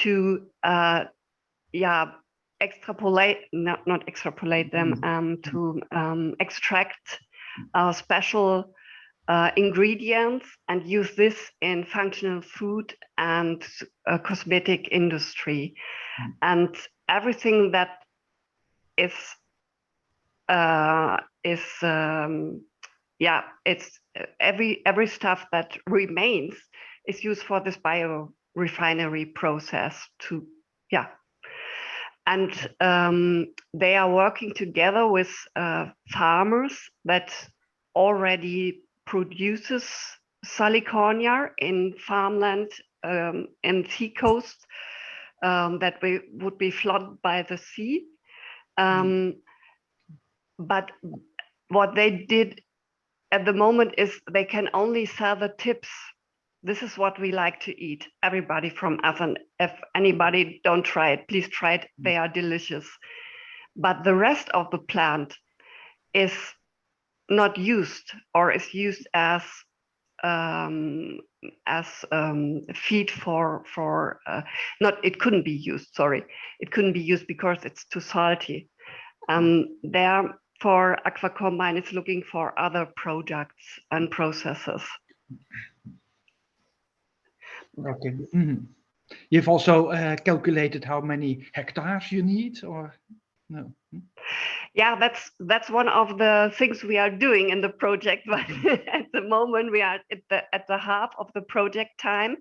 to extrapolate, not extrapolate them, to extract special ingredients and use this in functional food and cosmetic industry. And everything that it's every stuff that remains is used for this biorefinery process to, and they are working together with farmers that already produces Salicornia in farmland and sea coast that would be flooded by the sea. But what they did at the moment is they can only sell the tips. This is what we like to eat, everybody from us. And if anybody don't try it, please try it. They are delicious. But the rest of the plant is not used, or is used as feed for not. It couldn't be used. Sorry, it couldn't be used because it's too salty. Therefore, AquaCombine is looking for other products and processes. Okay. Mm-hmm. You've also calculated how many hectares you need, or no? Yeah, that's one of the things we are doing in the project, but at the moment we are at the half of the project time.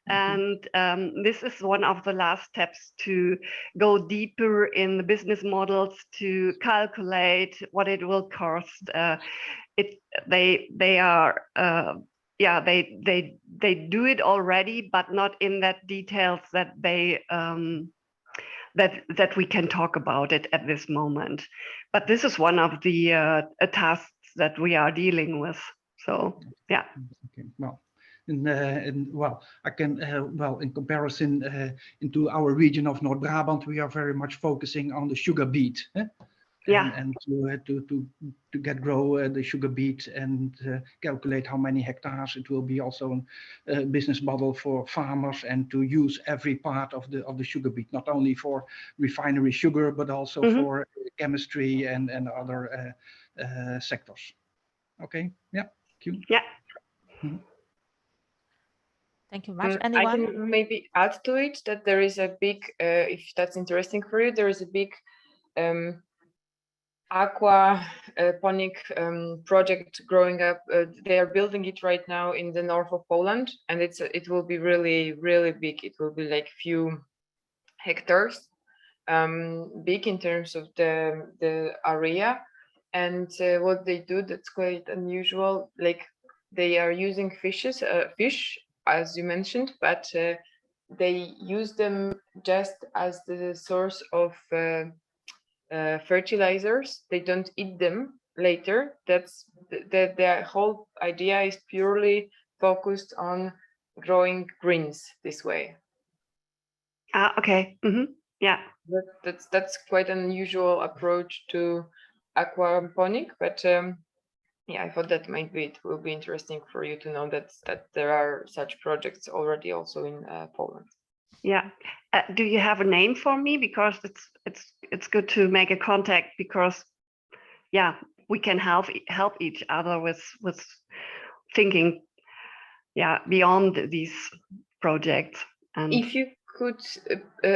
And this is one of the last steps to go deeper in the business models, to calculate what it will cost. They do it already, but not in that details that they that we can talk about it at this moment. But this is one of the tasks that we are dealing with. So yeah. Okay. Well. Well, I can, well, in comparison into our region of North Brabant, we are very much focusing on the sugar beet. Yeah. And to grow the sugar beet and calculate how many hectares. It will be also a business model for farmers, and to use every part of the sugar beet, not only for refinery sugar, but also for chemistry and other sectors. Okay. Yeah. Thank you. Yeah. Thank you very much. Anyone? I can maybe add to it that there is a big, if that's interesting for you, there is a big aquaponic project growing up. They are building it right now in the north of Poland, and it will be really, really big. It will be like few hectares big in terms of the area. And what they do that's quite unusual, like they are using fish, as you mentioned, but they use them just as the source of fertilizers. They don't eat them later. That's the whole idea is purely focused on growing greens this way. Okay. Yeah. That's quite an unusual approach to aquaponic, but yeah, I thought that it will be interesting for you to know that there are such projects already also in Poland. Yeah. Do you have a name for me? Because it's good to make a contact, because yeah, we can help each other with thinking beyond these projects. And if you could,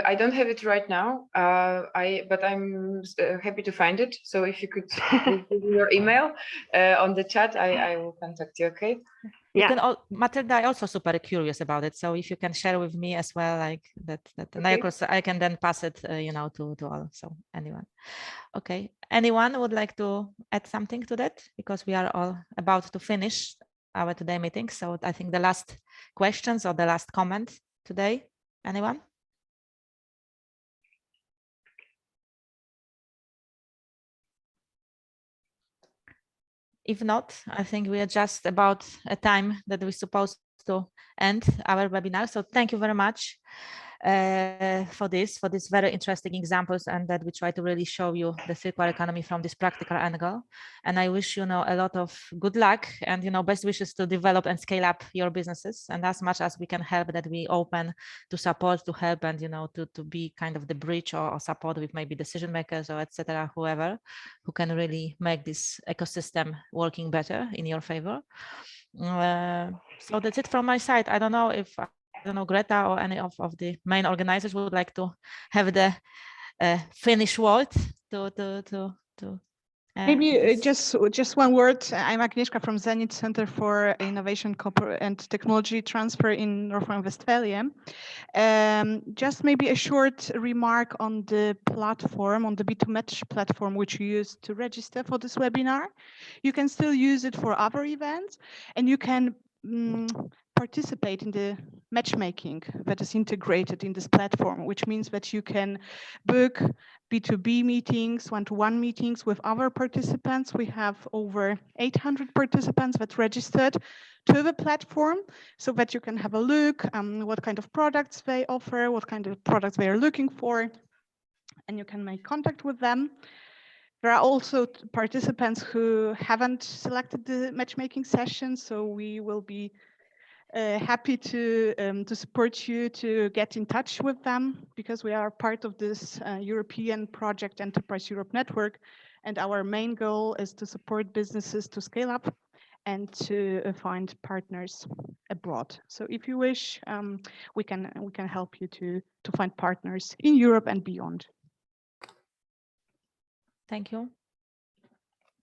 I don't have it right now, but I'm happy to find it. So if you could give me your email on the chat, I will contact you. Okay. You can Matilda, I also super curious about it. So if you can share with me as well, like that, and okay. I can then pass it, to all. So anyone. Okay. Anyone would like to add something to that? Because we are all about to finish our today meeting. So I think the last questions or the last comment today. Anyone? If not, I think we are just about a time that we're supposed to end our webinar. So thank you very much for these very interesting examples, and that we try to really show you the circular economy from this practical angle. And I wish you a lot of good luck and best wishes to develop and scale up your businesses. And as much as we can help, that we open to support, to help, and to be kind of the bridge or support with maybe decision makers or etc. whoever who can really make this ecosystem working better in your favor. So that's it from my side. I don't know if Greta or any of the main organizers would like to have the finish word to maybe just one word. I'm Agnieszka from ZENIT Center for Innovation and Technology Transfer in North Rhine-Westphalia. Just maybe a short remark on the platform, on the B2Match platform, which you used to register for this webinar. You can still use it for other events, and you can participate in the matchmaking that is integrated in this platform, which means that you can book B2B meetings, one-to-one meetings with other participants. We have over 800 participants that registered to the platform, so that you can have a look what kind of products they offer, what kind of products they are looking for, and you can make contact with them. There are also participants who haven't selected the matchmaking session, so we will be happy to support you to get in touch with them, because we are part of this European project Enterprise Europe network, and our main goal is to support businesses to scale up and to find partners abroad. So if you wish, we can help you to find partners in Europe and beyond. Thank you.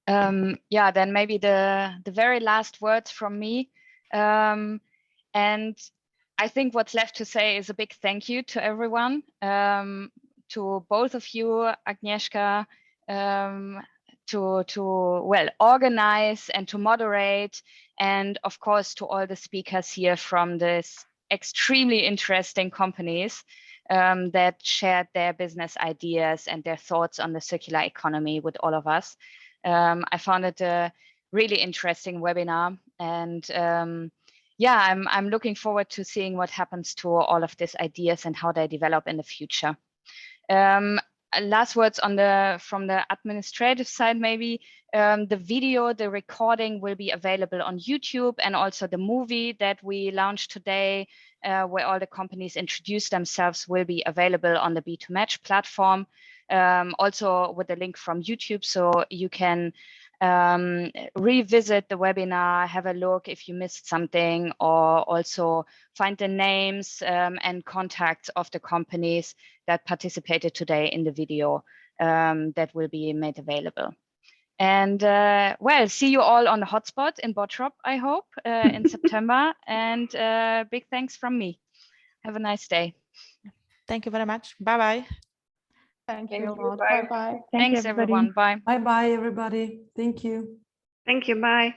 Yeah, then maybe the very last words from me. And I think what's left to say is a big thank you to everyone, to both of you, Agnieszka, to well, organize and to moderate, and of course to all the speakers here from this extremely interesting companies that shared their business ideas and their thoughts on the circular economy with all of us. I found it a really interesting webinar, and yeah, I'm looking forward to seeing what happens to all of these ideas and how they develop in the future. Last words on from the administrative side, maybe. The video, the recording will be available on YouTube, and also the movie that we launched today, where all the companies introduce themselves, will be available on the B2Match platform, also with a link from YouTube, so you can revisit the webinar, have a look if you missed something, or also find the names and contacts of the companies that participated today in the video that will be made available. And well, see you all on the hotspot in Bottrop, I hope, in September. And big thanks from me. Have a nice day. Thank you very much. Bye-bye. Thank you. Bye-bye. Thanks, everyone. Bye. Bye-bye, everybody. Thank you. Thank you. Bye.